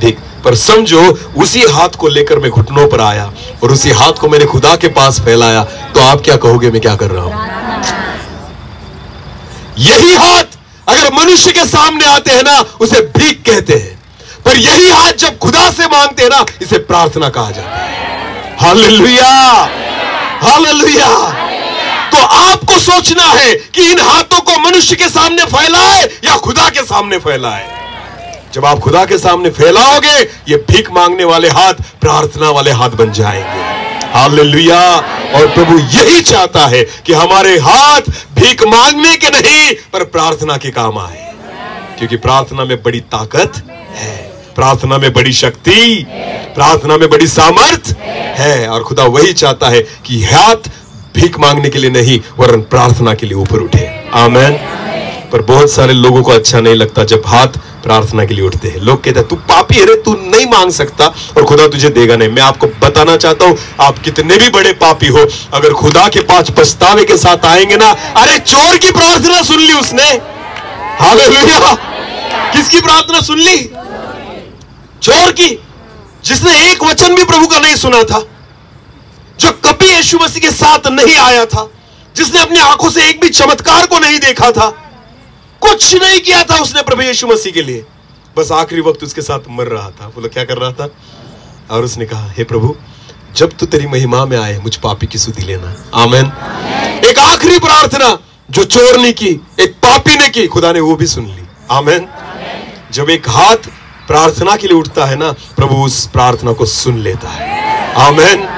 [SPEAKER 1] भीख। पर समझो उसी हाथ को लेकर मैं घुटनों पर आया और उसी हाथ को मैंने खुदा के पास फैलाया, तो आप क्या कहोगे मैं क्या कर रहा हूं? यही हाथ अगर मनुष्य के सामने आते हैं ना, उसे भीख कहते हैं, पर यही हाथ जब खुदा से मांगते हैं ना, इसे प्रार्थना कहा जाता है। Hallelujah, hallelujah. तो आपको सोचना है कि इन हाथों को मनुष्य के सामने फैलाए या खुदा के सामने फैलाए। जब आप खुदा के सामने फैलाओगे, ये भीख मांगने वाले हाथ प्रार्थना वाले हाथ बन जाएंगे। हालेलुया। और प्रभु यही चाहता है कि हमारे हाथ भीख मांगने के नहीं पर प्रार्थना के काम आए, क्योंकि प्रार्थना में बड़ी ताकत है, प्रार्थना में बड़ी शक्ति, प्रार्थना में बड़ी सामर्थ है। और खुदा वही चाहता है कि हाथ भीख मांगने के लिए नहीं वरन प्रार्थना के लिए ऊपर उठे। आमीन। पर बहुत सारे लोगों को अच्छा नहीं लगता जब हाथ प्रार्थना के लिए उठते हैं। लोग कहते हैं तू पापी है रे, तू नहीं मांग सकता और खुदा तुझे देगा नहीं। मैं आपको बताना चाहता हूं, आप कितने भी बड़े पापी हो, अगर खुदा के पास पछतावे के साथ आएंगे ना, अरे चोर की प्रार्थना सुन ली उसने। हालेलुया। किसकी प्रार्थना सुन ली? चोर की, जिसने एक वचन भी प्रभु का नहीं सुना था, जो कभी यीशु मसीह के साथ नहीं आया था, जिसने अपनी आंखों से एक भी चमत्कार को नहीं देखा था, कुछ नहीं किया था उसने प्रभु यीशु मसीह के लिए, बस आखिरी वक्त उसके साथ मर रहा था। बोलो क्या कर रहा था? और उसने कहा हे प्रभु, जब तू तेरी महिमा में आए मुझ पापी की सुधि लेना। आमीन। एक आखिरी प्रार्थना जो चोर ने की, एक पापी ने की, खुदा ने वो भी सुन ली। आमीन। जब एक हाथ प्रार्थना के लिए उठता है ना, प्रभु उस प्रार्थना को सुन लेता है। आमीन।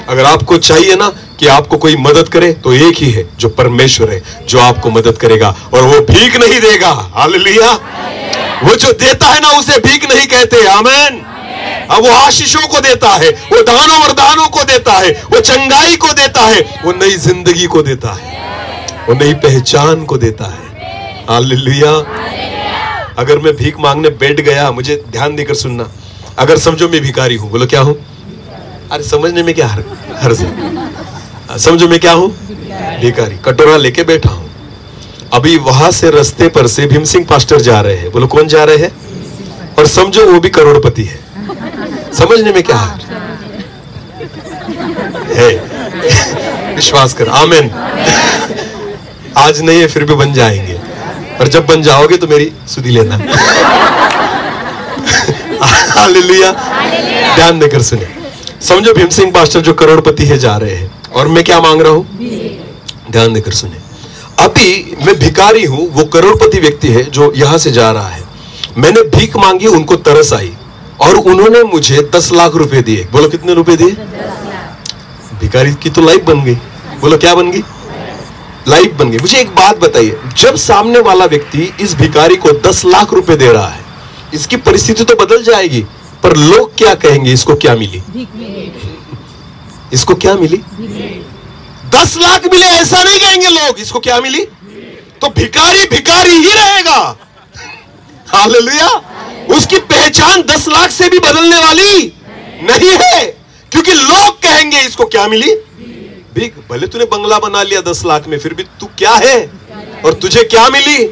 [SPEAKER 1] अगर आपको चाहिए ना कि आपको कोई मदद करे, तो एक ही है जो परमेश्वर है जो आपको मदद करेगा, और वो भीख नहीं देगा। हालेलुया। वो जो देता है ना उसे भीख नहीं कहते। आमीन। अब वो आशीषों को देता है, वो दानों वरदानों को देता है, वो चंगाई को देता है, वो नई जिंदगी को देता है, वो नई पहचान को देता है। हालेलुया। अगर मैं भीख मांगने बैठ गया, मुझे ध्यान देकर सुनना, अगर समझो मैं भिखारी हूं, बोलो क्या हूं? अरे समझने में क्या हर्ज है? समझो मैं क्या हूं? भिखारी। कटोरा लेके बैठा हूं। अभी वहां से रास्ते पर से भीम सिंह पास्टर जा रहे हैं। बोलो कौन जा रहे हैं? और समझो वो भी करोड़पति है। समझने में क्या है? विश्वास कर। आमीन। आज नहीं है फिर भी बन जाएंगे, पर जब बन जाओगे तो मेरी सुधि लेना। हालेलुया। ध्यान देकर सुने। समझो भीम सिंह पास्टर जो करोड़पति है जा रहे हैं, और मैं क्या मांग रहा हूं? ध्यान देकर सुने। अभी मैं भिखारी हूं, वो करोड़पति व्यक्ति है जो यहां से जा रहा है। मैंने भीख मांगी, उनको तरस आई और उन्होंने मुझे 10 लाख रुपए दिए। बोलो कितने रुपए दिए? भिखारी की तो लाइफ बन गई। बोलो क्या बन गई? लाइफ बन गई। मुझे एक बात बताइए, जब सामने वाला व्यक्ति इस भिखारी को 10 लाख रुपए दे रहा है, इसकी परिस्थिति तो बदल जाएगी, पर लोग क्या कहेंगे? इसको क्या मिली? इसको क्या मिली? 10 लाख मिले ऐसा नहीं कहेंगे लोग, इसको क्या मिली? तो भिखारी भिखारी ही रहेगा। हालेलुया। उसकी पहचान 10 लाख से भी बदलने वाली नहीं है, क्योंकि लोग कहेंगे इसको क्या मिली? भीख। भले तूने बंगला बना लिया 10 लाख में, फिर भी तू क्या है और तुझे क्या मिली?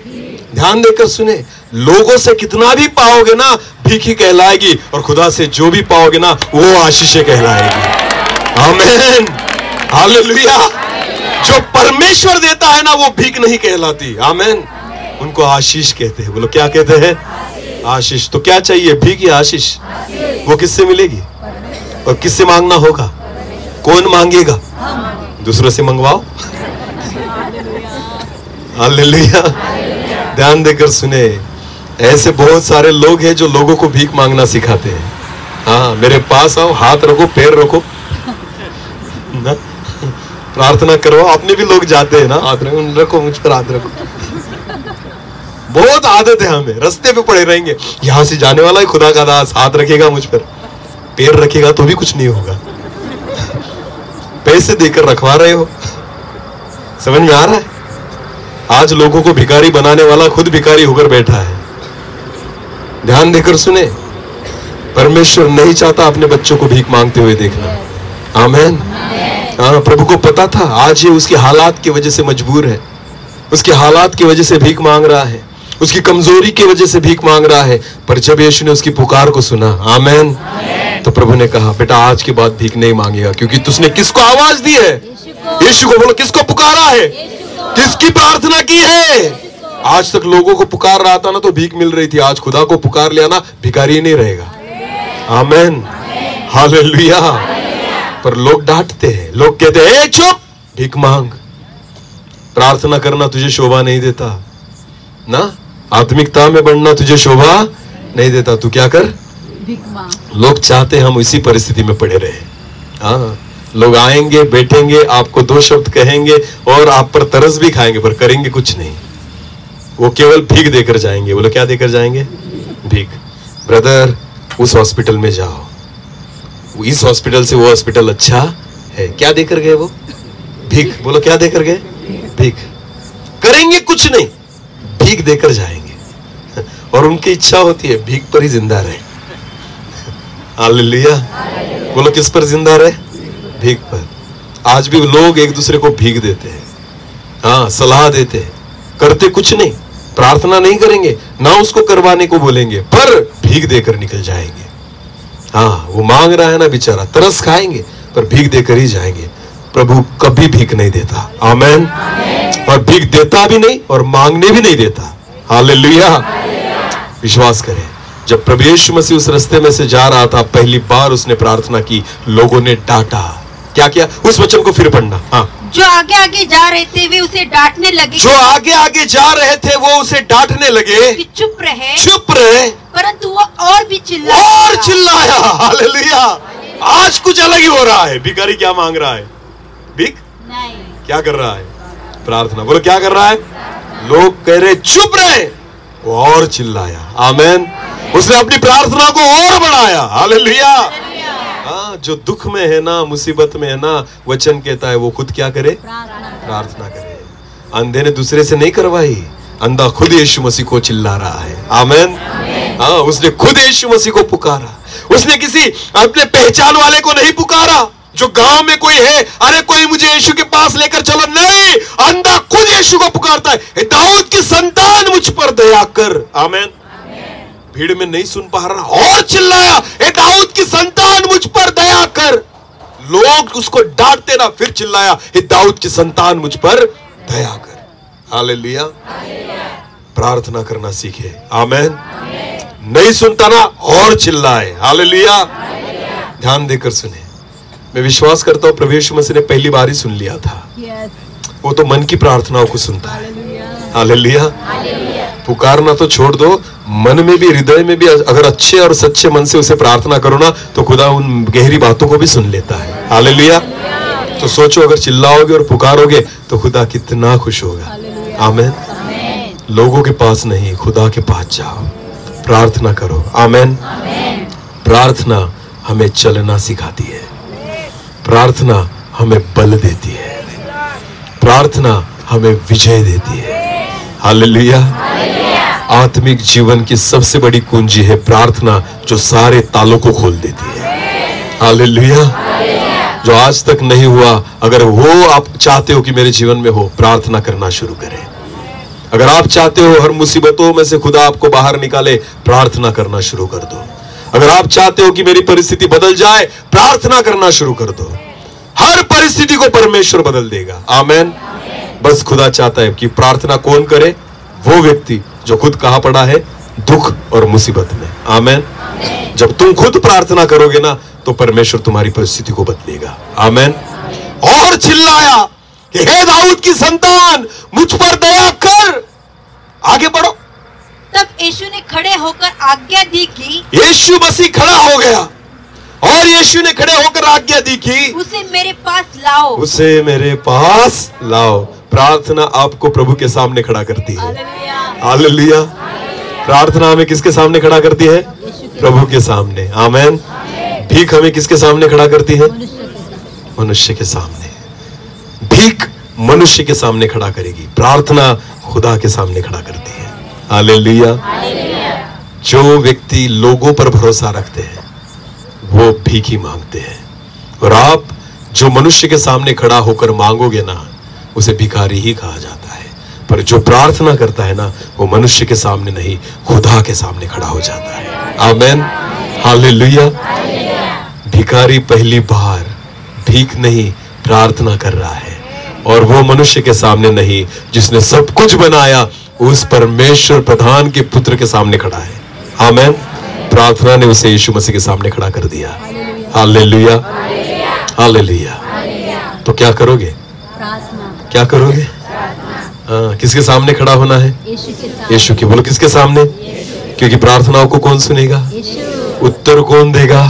[SPEAKER 1] ध्यान देकर सुने। लोगों से कितना भी पाओगे ना, भीख ही कहलाएगी, और खुदा से जो भी पाओगे ना, वो आशीषें कहलाएगी। आमीन। हालेलुया। जो परमेश्वर देता है ना, वो भीख नहीं कहलाती। आमीन। उनको आशीष कहते हैं। बोलो क्या कहते हैं? आशीष। तो क्या चाहिए, भीख या आशीष? वो किससे मिलेगी और किससे मांगना होगा? कौन मांगेगा? दूसरों से मंगवाओ। हालेलुया। ध्यान देकर सुने। ऐसे बहुत सारे लोग हैं जो लोगों को भीख मांगना सिखाते हैं। हाँ, मेरे पास आओ, हाथ रखो, पैर रखो, प्रार्थना करो। अपने भी लोग जाते हैं ना, हाथ रखो, मुझ पर हाथ रखो। बहुत आदत है हमें, रास्ते पे पड़े रहेंगे, यहां से जाने वाला है खुदा का दास, हाथ रखेगा मुझ पर, पैर रखेगा तो भी कुछ नहीं होगा। पैसे देकर रखवा रहे हो। समझ में आ रहा है? आज लोगों को भिखारी बनाने वाला खुद भिखारी होकर बैठा है। ध्यान देकर सुने। परमेश्वर नहीं चाहता अपने बच्चों को भीख मांगते हुए देखना। आमीन। हाँ, प्रभु को पता था आज ये उसके हालात की वजह से मजबूर है, उसके हालात की वजह से भीख मांग रहा है, उसकी कमजोरी की वजह से भीख मांग रहा है, पर जब यीशु ने उसकी पुकार को सुना, आमेन, तो प्रभु ने कहा बेटा आज के बाद भीख नहीं मांगेगा, क्योंकि तुझने किसको आवाज दी है? यीशु को। बोलो किसको पुकारा है? किसकी प्रार्थना की है? आज तक लोगों को पुकार रहा था ना तो भीख मिल रही थी, आज खुदा को पुकार लिया ना भिखारी नहीं रहेगा। आमेन, हालेलुया। पर लोग डांटते हैं, लोग कहते हैं ए चुप, भीख मांग। प्रार्थना करना तुझे शोभा नहीं देता ना, आत्मिकता में बढ़ना तुझे शोभा नहीं देता, तू क्या कर? लोग चाहते हम इसी परिस्थिति में पड़े रहे। हाँ, लोग आएंगे, बैठेंगे, आपको दो शब्द कहेंगे और आप पर तरस भी खाएंगे, पर करेंगे कुछ नहीं। वो केवल भीख देकर जाएंगे। बोलो क्या देकर जाएंगे? भीख। ब्रदर उस हॉस्पिटल में जाओ, इस हॉस्पिटल से वो हॉस्पिटल अच्छा है। क्या देकर गए वो? भीख। बोलो क्या देकर गए? भीख। करेंगे कुछ नहीं, भीख देकर जाएंगे। और उनकी इच्छा होती है भीख पर ही जिंदा रहे। हालेलुया। बोलो किस पर जिंदा रहे? भीख पर। आज भी लोग एक दूसरे को भीख देते हैं, हाँ, सलाह देते हैं, करते कुछ नहीं, प्रार्थना नहीं करेंगे ना, उसको करवाने को बोलेंगे, पर भीख देकर निकल जाएंगे। हाँ, वो मांग रहा है ना बेचारा, तरस खाएंगे पर भीख देकर ही जाएंगे। प्रभु कभी भीख नहीं देता। आमेन। और भीख देता भी नहीं और मांगने भी नहीं देता। हालेलुया। विश्वास करें, जब प्रभु यीशु मसीह उस रास्ते में से जा रहा था, पहली बार उसने प्रार्थना की, लोगों ने डांटा। क्या किया? उस वचन को फिर पढ़ना। हाँ,
[SPEAKER 2] जो आगे आगे जा रहे थे वे उसे डांटने लगे।
[SPEAKER 1] जो आगे आगे जा रहे थे वो उसे डांटने लगे
[SPEAKER 2] कि चुप रहे,
[SPEAKER 1] चुप रहे,
[SPEAKER 2] परंतु वो और भी
[SPEAKER 1] चिल्लाया। हालेलुया। आज कुछ अलग ही हो रहा है। भिखारी क्या मांग रहा है? भीख
[SPEAKER 2] नहीं,
[SPEAKER 1] क्या कर रहा है? प्रार्थना। बोलो क्या कर रहा है? लोग कह रहे चुप रहे, वो और चिल्लाया। आमेन। उसने अपनी प्रार्थना को और बढ़ाया। हालेलुया। हाँ, जो दुख में है ना, मुसीबत में है ना, वचन कहता है वो खुद क्या करे? प्रार्थना करे। अंधे ने दूसरे से नहीं करवाई, अंधा खुद यीशु मसीह को चिल्ला रहा है। आमेन। हाँ, उसने खुद यीशु मसीह को पुकारा। उसने किसी अपने पहचान वाले को नहीं पुकारा, जो गांव में कोई है, अरे कोई मुझे यीशु के पास लेकर चलो, नहीं, अंधा खुद यीशु को पुकारता है, दाऊद की संतान मुझ पर दया कर। आमेन। भीड़ में नहीं सुन पा रहा और चिल्लाया, ए दाऊद की संतान मुझ पर दया कर। लोग उसको डांटते ना, फिर चिल्लाया, ए दाऊद की संतान मुझ पर दया कर। हालेलुया। प्रार्थना करना सीखे। आमेन। नहीं सुनता ना और चिल्लाए। हालेलुया। ध्यान देकर सुने। मैं विश्वास करता हूं प्रभु यीशु मसीह ने पहली बार ही सुन लिया था। वो तो मन की प्रार्थनाओं को सुनता है। हालेलुया। पुकारना तो छोड़ दो, मन में भी, हृदय में भी अगर अच्छे और सच्चे मन से उसे प्रार्थना करो ना, तो खुदा उन गहरी बातों को भी सुन लेता है। हालेलुया। तो सोचो, अगर चिल्लाओगे और पुकारोगे तो खुदा कितना खुश होगा। आमेन। लोगों के पास नहीं, खुदा के पास जाओ, प्रार्थना करो। आमेन। प्रार्थना हमें चलना सिखाती है, प्रार्थना हमें बल देती है, प्रार्थना हमें विजय देती है। हालेलुया। आत्मिक जीवन की सबसे बड़ी कुंजी है प्रार्थना, जो सारे तालों को खोल देती है। हालेलुया। जो आज तक नहीं हुआ, अगर वो आप चाहते हो कि मेरे जीवन में हो, प्रार्थना करना शुरू करें। अगर आप चाहते हो हर मुसीबतों में से खुदा आपको बाहर निकाले, प्रार्थना करना शुरू कर दो। अगर आप चाहते हो कि मेरी परिस्थिति बदल जाए, प्रार्थना करना शुरू कर दो। हर परिस्थिति को परमेश्वर बदल देगा। आमेन। बस खुदा चाहता है कि प्रार्थना कौन करे? वो व्यक्ति जो खुद कहाँ पड़ा है? दुख और मुसीबत में। आमेन। जब तुम खुद प्रार्थना करोगे ना, तो परमेश्वर तुम्हारी परिस्थिति को बदलेगा। आमेन। और चिल्लाया कि हे दाऊद की संतान मुझ पर दया कर। आगे बढ़ो।
[SPEAKER 2] तब यीशु ने खड़े होकर आज्ञा दी कि,
[SPEAKER 1] यीशु मसीह खड़ा हो गया और यीशु ने खड़े होकर आज्ञा दी कि
[SPEAKER 2] उसे मेरे पास लाओ,
[SPEAKER 1] उसे मेरे पास लाओ। प्रार्थना आपको प्रभु के सामने खड़ा करती है। हालेलुया। प्रार्थना हमें किसके सामने खड़ा करती है? प्रभु के सामने। आमेन। भीख हमें किसके सामने खड़ा करती है? मनुष्य के सामने। भीख मनुष्य के सामने खड़ा करेगी, प्रार्थना खुदा के सामने खड़ा करती है। हालेलुया। जो व्यक्ति लोगों पर भरोसा रखते हैं वो भीख ही मांगते हैं, और आप जो मनुष्य के सामने खड़ा होकर मांगोगे ना, उसे भिखारी ही कहा जाता है। पर जो प्रार्थना करता है ना, वो मनुष्य के सामने नहीं, खुदा के सामने खड़ा हो जाता है। आमेन, हालेलुया। भिखारी पहली बार भीख नहीं, प्रार्थना कर रहा है, और वो मनुष्य के सामने नहीं, जिसने सब कुछ बनाया, उस परमेश्वर प्रधान के पुत्र के सामने खड़ा है। आमेन। प्रार्थना ने उसे यीशु मसीह के सामने खड़ा कर दिया। Hallelujah, hallelujah. तो क्या करोगे? क्या करोगे? किसके सामने खड़ा होना है? यीशु के। बोलो, किसके सामने? क्योंकि प्रार्थनाओं को कौन सुनेगा? उत्तर कौन देगा?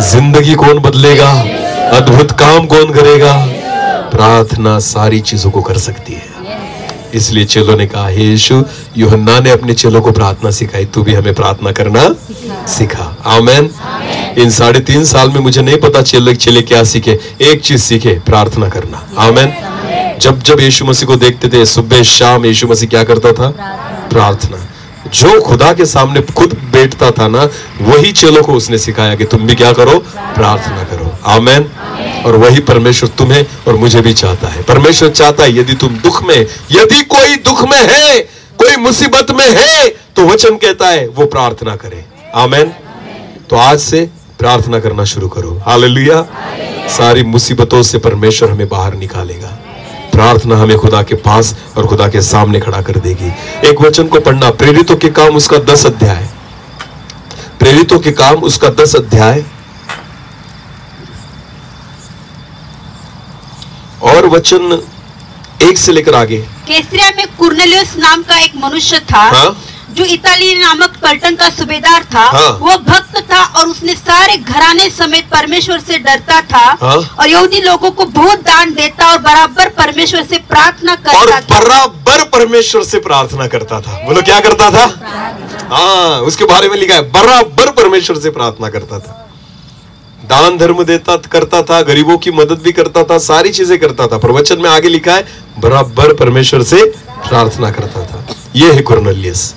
[SPEAKER 1] जिंदगी कौन बदलेगा? अद्भुत काम कौन करेगा? प्रार्थना सारी चीजों को कर सकती है। इसलिए चेलों ने कहा, हे यीशु, यूहन्ना ने अपने चेलों को प्रार्थना सिखाई, तू भी हमें प्रार्थना करना सिखा। आमेन। इन 3.5 साल में मुझे नहीं पता चेले क्या सीखे, एक चीज सीखे, प्रार्थना करना। आमेन। जब जब यीशु मसीह को देखते थे, सुबह शाम यीशु मसीह क्या करता था? प्रार्थना। जो खुदा के सामने खुद बैठता था ना, वही चेलों को उसने सिखाया कि तुम भी क्या करो? प्रार्थना करो। आमेन। और वही परमेश्वर तुम्हें और मुझे भी चाहता है। परमेश्वर चाहता है, यदि तुम दुख में, यदि कोई दुख में है, कोई मुसीबत में है, तो वचन कहता है वो प्रार्थना करे। आमेन। तो आज से प्रार्थना करना शुरू करो। हालेलुया। सारी मुसीबतों से परमेश्वर हमें बाहर निकालेगा। प्रार्थना हमें खुदा के पास और खुदा के सामने खड़ा कर देगी। एक वचन को पढ़ना, प्रेरितों के काम उसका 10 अध्याय। प्रेरितों के काम उसका 10 अध्याय और वचन 1 से लेकर आगे।
[SPEAKER 2] कैसरिया में कुरनेलियुस नाम का एक मनुष्य था। हाँ? जो इताली नामक पलटन का सूबेदार था। हाँ? वो भक्त था और उसने सारे घराने समेत परमेश्वर से डरता था। हाँ? और यहूदी लोगों को बहुत दान देता और बराबर परमेश्वर से प्रार्थना करता था।
[SPEAKER 1] बराबर परमेश्वर से प्रार्थना करता था। बोलो, क्या करता था? हाँ, उसके बारे में लिखा है, बराबर परमेश्वर से प्रार्थना करता था। दान धर्म देता करता था, गरीबों की मदद भी करता था, सारी चीजें करता था। पर वचन में आगे लिखा है, बराबर परमेश्वर से प्रार्थना करता था। ये है कुरनेलियुस।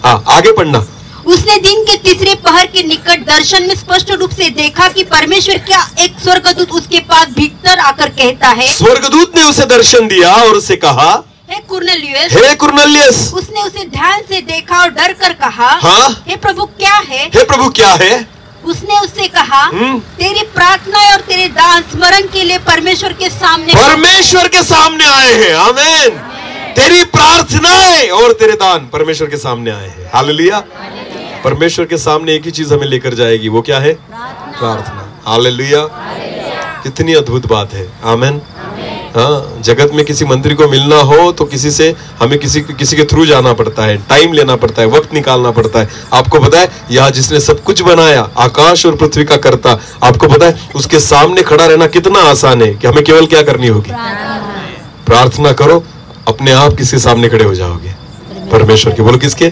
[SPEAKER 1] आगे पढ़ना।
[SPEAKER 2] उसने दिन के तीसरे पहर के निकट दर्शन में स्पष्ट रूप से देखा कि परमेश्वर क्या एक स्वर्गदूत उसके पास भीतर आकर कहता है।
[SPEAKER 1] स्वर्गदूत ने उसे दर्शन दिया और उसे कहा,
[SPEAKER 2] हे कुरनेलियुस,
[SPEAKER 1] हे कुरनेलियुस।
[SPEAKER 2] उसने उसे ध्यान से देखा और डर कर कहा,
[SPEAKER 1] हाँ?
[SPEAKER 2] हे प्रभु क्या है?
[SPEAKER 1] हे प्रभु क्या है?
[SPEAKER 2] उसने उससे कहा, तेरी प्रार्थना और तेरे दान स्मरण के लिए परमेश्वर के सामने
[SPEAKER 1] आए हैं। आमेन। तेरी प्रार्थनाएं और तेरे दान परमेश्वर के सामने आए हैं। हालेलुया। परमेश्वर के सामने एक ही चीज हमें लेकर जाएगी, वो क्या है? प्रार्थना। हालेलुया। कितनी अद्भुत बात है। आमेन। हाँ, जगत में किसी मंत्री को मिलना हो तो हमें किसी के थ्रू जाना पड़ता है, टाइम लेना पड़ता है, वक्त निकालना पड़ता है। आपको पता है, यहाँ जिसने सब कुछ बनाया, आकाश और पृथ्वी का कर्ता, आपको पता है उसके सामने खड़ा रहना कितना आसान है कि हमें केवल क्या करनी होगी? प्रार्थना करो, अपने आप किसके सामने खड़े हो जाओगे? परमेश्वर के। बोलो, किसके?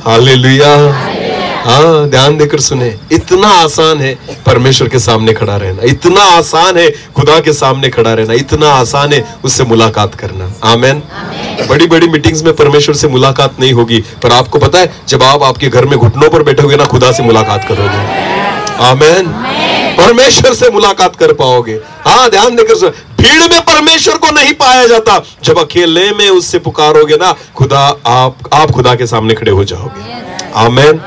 [SPEAKER 1] हालेलुया। हाँ, ध्यान देकर सुने, इतना आसान है परमेश्वर के सामने खड़ा रहना, इतना आसान है खुदा के सामने खड़ा रहना, इतना आसान है उससे मुलाकात करना। आमेन। बड़ी बड़ी मीटिंग्स में परमेश्वर से मुलाकात नहीं होगी, पर आपको पता है, जब आप आपके घर में घुटनों पर बैठोगे ना, खुदा से मुलाकात करोगे। आमेन। परमेश्वर से मुलाकात कर पाओगे। हाँ, ध्यान देकर सुनो, भीड़ में परमेश्वर को नहीं पाया जाता। जब अकेले में उससे पुकारोगे ना, खुदा आप खुदा के सामने खड़े हो जाओगे। आमेन।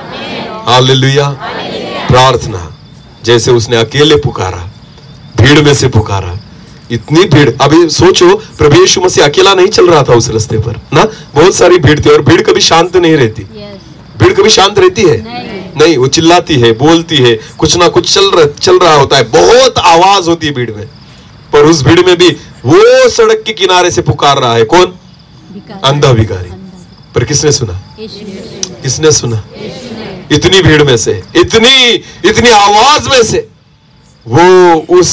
[SPEAKER 1] हालेलुया। प्रार्थना, जैसे उसने अकेले पुकारा, भीड़ में से पुकारा, इतनी भीड़। अभी सोचो, प्रभु यीशु मसीह अकेला नहीं चल रहा था उस रास्ते पर ना, बहुत सारी भीड़ थी। और भीड़ कभी शांत नहीं रहती। भीड़ कभी शांत रहती है? नहीं, वो चिल्लाती है, बोलती है, कुछ ना कुछ चल रहा होता है, बहुत आवाज होती है भीड़ में। पर उस भीड़ में भी वो सड़क के किनारे से पुकार रहा है, कौन? अंधा भिखारी। पर किसने सुना? किसने सुना? इतनी भीड़ में से, इतनी आवाज में से वो उस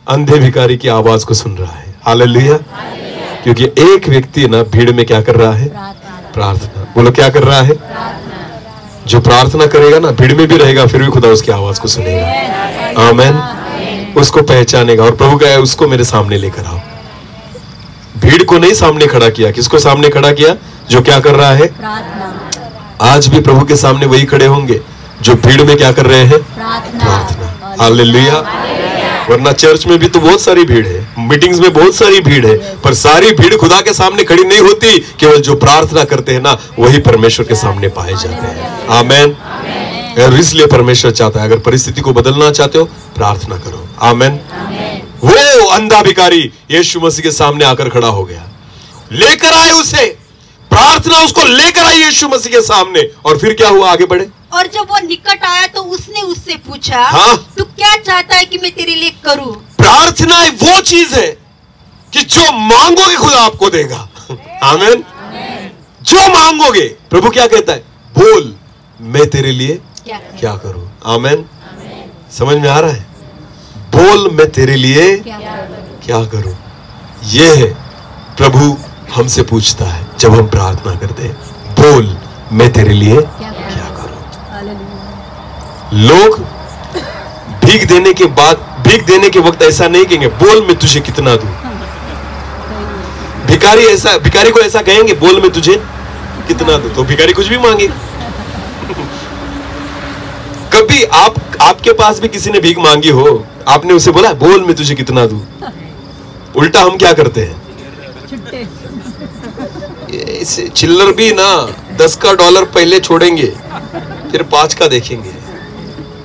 [SPEAKER 1] अंधे भिखारी की आवाज को सुन रहा है। हालेलुया। क्योंकि एक व्यक्ति ना भीड़ में क्या कर रहा है? प्रार्थना। बोलो, क्या कर रहा है? जो प्रार्थना करेगा ना, भीड़ में भी रहेगा, फिर भी खुदा उसकी आवाज को सुनेगा। आमेन। उसको पहचानेगा और प्रभु कहे, उसको मेरे सामने लेकर आओ। भीड़ को नहीं सामने खड़ा किया, किसको सामने खड़ा किया? जो क्या कर रहा है? आज भी प्रभु के सामने वही खड़े होंगे जो भीड़ में क्या कर रहे हैं? प्रार्थना। हालेलुया। वरना चर्च में भी तो बहुत सारी भीड़ है, मीटिंग्स में बहुत सारी भीड़ है, पर सारी भीड़ खुदा के सामने खड़ी नहीं होती। केवल जो प्रार्थना करते हैं ना, वही परमेश्वर के सामने पाए जाते हैं। आमेन। इसलिए परमेश्वर चाहता है, अगर परिस्थिति को बदलना चाहते हो, प्रार्थना करो। आमेन। वो अंधा भिखारी यीशु मसीह के सामने आकर खड़ा हो गया, लेकर आए उसे, प्रार्थना उसको लेकर आई यीशु मसीह के सामने। और फिर क्या हुआ, आगे बढ़े।
[SPEAKER 2] और जब वो निकट आया तो उसने उससे पूछा,
[SPEAKER 1] हाँ?
[SPEAKER 2] तू क्या चाहता है कि मैं तेरे लिए करूं?
[SPEAKER 1] प्रार्थना वो चीज है कि जो मांगोगे खुदा आपको देगा। आमीन। जो मांगोगे, प्रभु क्या कहता है, बोल मैं तेरे लिए क्या करूं। आमीन। समझ में आ रहा है, बोल मैं तेरे लिए क्या करूं। ये है प्रभु हमसे पूछता है जब हम प्रार्थना करते हैं, बोल मैं तेरे लिए क्या करूं। लोग भीख देने के बाद, भीख देने के वक्त ऐसा नहीं कहेंगे, बोल मैं तुझे कितना दूं। भिखारी को ऐसा कहेंगे, बोल मैं तुझे कितना दूं, तो भिखारी कुछ भी मांगे। कभी आपके पास भी किसी ने भीख मांगी हो, आपने उसे बोला बोल मैं तुझे कितना दूं। उल्टा हम क्या करते हैं, चिल्लर भी ना 10 का डॉलर पहले छोड़ेंगे, फिर 5 का देखेंगे,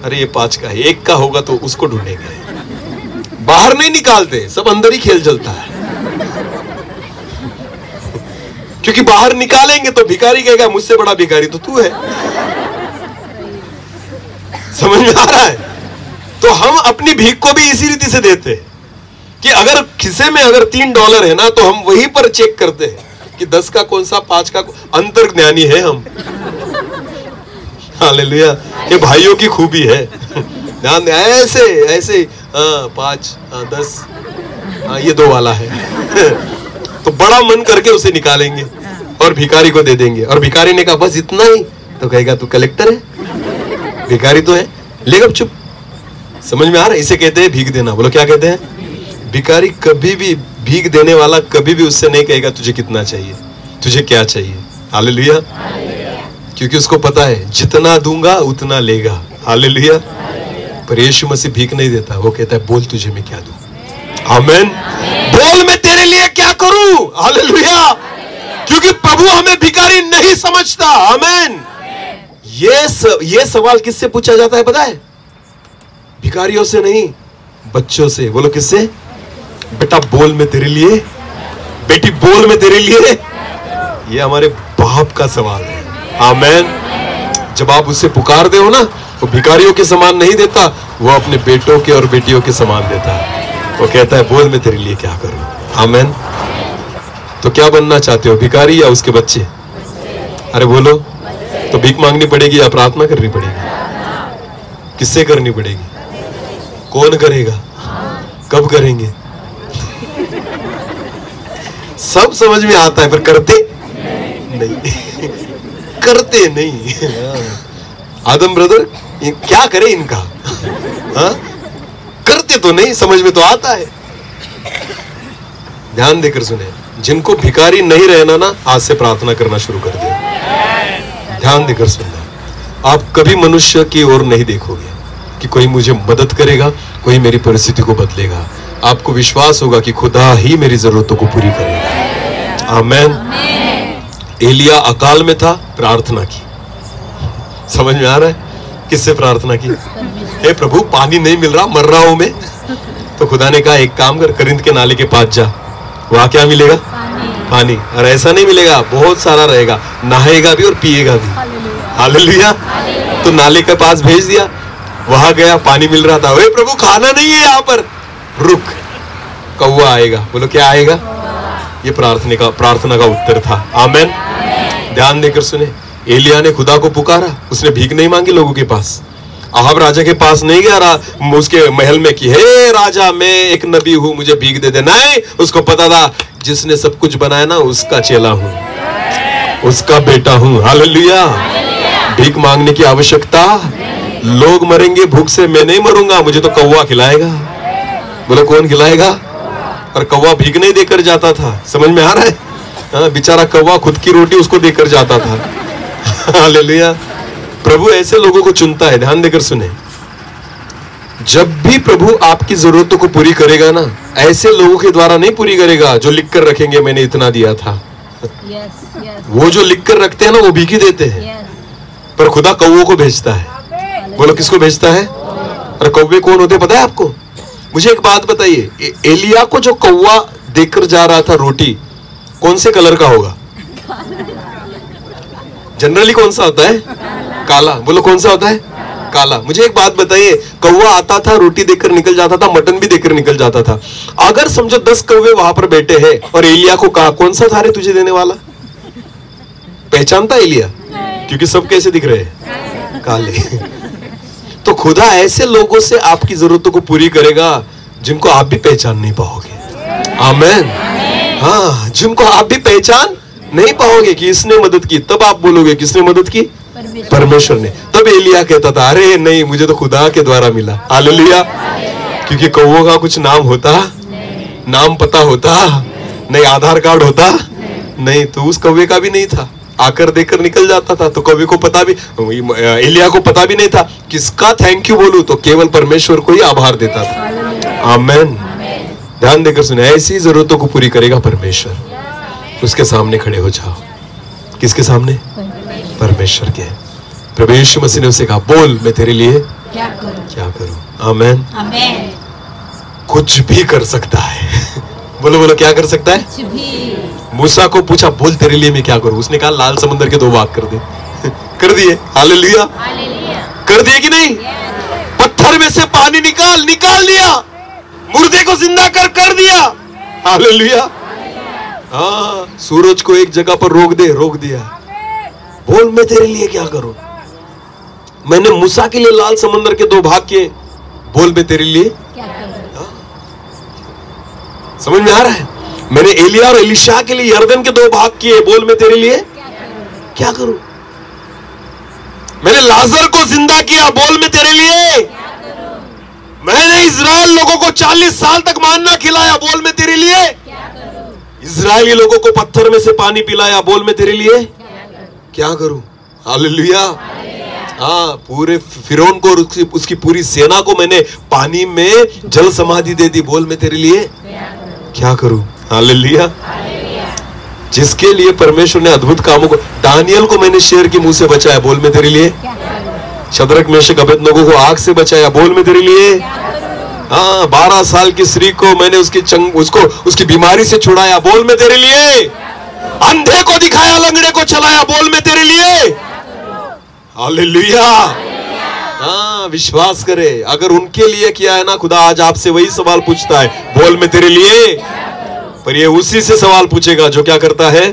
[SPEAKER 1] अरे ये 5 का है, 1 का होगा तो उसको ढूंढेंगे। बाहर नहीं निकालते, सब अंदर ही खेल चलता है। क्योंकि बाहर निकालेंगे तो भिखारी कहेगा मुझसे बड़ा भिखारी तो तू है। समझ में आ रहा है। तो हम अपनी भीख को भी इसी रीति से देते हैं कि अगर खिसे में अगर $3 है ना, तो हम वहीं पर चेक करते हैं कि 10 का कौन सा, 5 का, अंतर्ज्ञानी है हम। हालेलुया। ये भाइयों की खूबी है। ध्यान दे, ऐसे ऐसे 5 10 ये 2 वाला है। तो बड़ा मन करके उसे निकालेंगे और भिखारी को दे देंगे। और भिखारी ने कहा बस इतना ही, तो कहेगा तू कलेक्टर है, भिखारी तो है, ले गप चुप। समझ में आ रहा है, इसे कहते हैं भीख देना। बोलो क्या कहते हैं। भिखारी कभी भी, भीख देने वाला कभी भी उससे नहीं कहेगा तुझे कितना चाहिए, तुझे क्या चाहिए। हालेलुया। क्योंकि उसको पता है जितना दूंगा उतना लेगा। हालेलुया। पर यीशु मसीह भीख नहीं देता, वो कहता है बोल तुझे मैं क्या दूं। आमीन। बोल मैं तेरे लिए क्या करूं। हालेलुया। क्योंकि प्रभु हमें भिखारी नहीं समझता। आमीन। ये सवाल किससे पूछा जाता है पता है, भिखारियों से नहीं, बच्चों से। बोलो किससे। बेटा बोल मैं तेरे लिए, बेटी बोल मैं तेरे लिए। ये हमारे बाप का सवाल है। आमीन। जब आप उससे पुकार दे हो ना, वो भिखारियों के समान नहीं देता, वो अपने बेटों के और बेटियों के समान देता है। वो कहता है बोल मैं तेरे लिए क्या करूं। आमीन। तो क्या बनना चाहते हो, भिखारी या उसके बच्चे। अरे बोलो। तो भीख मांगनी पड़ेगी या प्रार्थना करनी पड़ेगी। किससे करनी पड़ेगी, कौन करेगा, कब करेंगे। सब समझ में आता है पर करते नहीं। करते नहीं। आदम ब्रदर ये क्या करे इनका। हाँ? करते तो नहीं, समझ में तो आता है। ध्यान देकर सुने, जिनको भिखारी नहीं रहना ना, आज से प्रार्थना करना शुरू कर दे। ध्यान देकर सुनना, आप कभी मनुष्य की ओर नहीं देखोगे कि कोई मुझे मदद करेगा, कोई मेरी परिस्थिति को बदलेगा। आपको विश्वास होगा कि खुदा ही मेरी जरूरतों को पूरी करेगा। आमीन। एलिया अकाल में था, प्रार्थना की। समझ में आ रहा है, किससे प्रार्थना की। हे प्रभु पानी नहीं मिल रहा, मर रहा हूं मैं। तो खुदा ने कहा एक काम कर, करिंथ के नाले के पास जा, वहां क्या मिलेगा, पानी। और ऐसा नहीं मिलेगा, बहुत सारा रहेगा, नहाएगा भी और पिएगा भी। हालेलुया। तो नाले के पास भेज दिया, वहां गया, पानी मिल रहा था। हे प्रभु खाना नहीं है यहाँ पर, रुक, कौवा आएगा। बोलो क्या आएगा। ये प्रार्थना का उत्तर था। आमीन। ध्यान देकर सुने, एलिया ने खुदा को पुकारा, उसने भीख नहीं मांगी लोगों के पास। अहाब राजा के पास नहीं गया उसके महल में कि हे राजा मैं एक नबी हूं, मुझे भीख दे दे। नहीं, उसको पता था जिसने सब कुछ बनाया ना, उसका चेला हूं, उसका बेटा हूं। हालेलुया। भीख मांगने की आवश्यकता, लोग मरेंगे भूख से, मैं नहीं मरूंगा, मुझे तो कौवा खिलाएगा। बोलो कौन खिलाएगा। और कौवा भीख नहीं देकर जाता था। समझ में आ रहा है। हाँ, बेचारा कौवा खुद की रोटी उसको देकर जाता था। हालेलुया। प्रभु ऐसे लोगों को चुनता है। ध्यान देकर सुने, जब भी प्रभु आपकी जरूरतों को पूरी करेगा ना, ऐसे लोगों के द्वारा नहीं पूरी करेगा जो लिख कर रखेंगे मैंने इतना दिया था। वो जो लिख कर रखते हैं ना वो भीख ही देते हैं। पर खुदा कौवों को भेजता है। बोलो किसको भेजता है? और कौवे कौन होते पता है आपको? मुझे एक बात बताइए, एलिया को जो कौवा देकर जा रहा था रोटी, कौन से कलर का होगा? जनरली कौन सा होता है? काला। बोलो कौन सा होता है? काला। मुझे एक बात बताइए, कौवा आता था, रोटी देकर निकल जाता था, मटन भी देकर निकल जाता था। अगर समझो 10 कौवे वहां पर बैठे हैं और एलिया को कहा कौन सा था रे तुझे देने वाला? पहचानता एलिया? क्योंकि सब कैसे दिख रहे हैं? काले। तो खुदा ऐसे लोगों से आपकी जरूरतों को पूरी करेगा जिनको आप भी पहचान नहीं पाओगे। आमीन। हाँ, जिनको आप भी पहचान नहीं पाओगे कि इसने मदद की, तब आप बोलोगे किसने मदद की? परमेश्वर ने। तब एलिया कहता था अरे नहीं, मुझे तो खुदा के द्वारा मिला। हालेलुया। क्योंकि कौवों का कुछ नाम होता, नाम पता होता, नहीं आधार कार्ड होता, नहीं तो उस कौवे का भी नहीं था। आकर देकर निकल जाता था। तो कौवे को पता भी, एलिया को पता भी नहीं था किसका थैंक यू बोलूं, तो केवल परमेश्वर को ही आभार देता था। आमीन। ध्यान देकर सुने, ऐसी जरूरतों को पूरी करेगा परमेश्वर। उसके सामने खड़े हो जाओ। किसके सामने? परमेश्वर के। प्रभु यीशु मसीह ने उसे कहा बोल मैं तेरे लिए क्या करूं? आमीन। कुछ भी कर सकता है। बोलो बोलो क्या कर सकता है? मूसा को पूछा बोल तेरे लिए मैं क्या करूं? उसने कहा लाल समुद्र के 2 भाग कर दे। कर दिए। हालेलुया। कर दिए कि नहीं? पत्थर में से पानी निकाल दिया। मुर्दे को जिंदा कर दिया। हालेलुया। हाँ, सूरज को एक जगह पर रोक दिया। बोल मैं तेरे लिए क्या करूं? मैंने मूसा के लिए लाल समुद्र के 2 भाग किए, बोल मैं तेरे लिए क्या करूं? समझ में आ रहा है? मैंने एलिया और एलिशा के लिए यरदन के 2 भाग किए, बोल मैं तेरे लिए क्या करूं? मैंने लाजर को जिंदा किया, बोल मैं तेरे लिए मैंने इजराइल लोगों को 40 साल तक मानना खिलाया, बोल मैं तेरे लिए इजरायली लोगों को पत्थर में से पानी पिलाया, बोल मैं तेरे लिए क्या करूं? हालेलुया। हाँ, पूरे फिरौन को और उसकी पूरी सेना को मैंने पानी में जल समाधि दे दी, बोल मैं तेरे लिए क्या करूं? हालेलुया। जिसके लिए परमेश्वर ने अद्भुत कामों को, दानियल को मैंने शेर के मुंह से बचाया, बोल मैं तेरे लिए शद्रक मेशक अबेदनगो को आग से बचाया, बोल मैं तेरे लिए हाँ 12 साल की स्त्री को मैंने उसकी बीमारी से छुड़ाया, बोल मैं तेरे लिए अंधे को दिखाया, लंगड़े को चलाया, बोल मैं तेरे लिए हालेलुया। हाँ, विश्वास करे, अगर उनके लिए किया है ना खुदा, आज आपसे वही सवाल पूछता है, बोल मैं तेरे लिए। पर ये उसी से सवाल पूछेगा जो क्या करता है?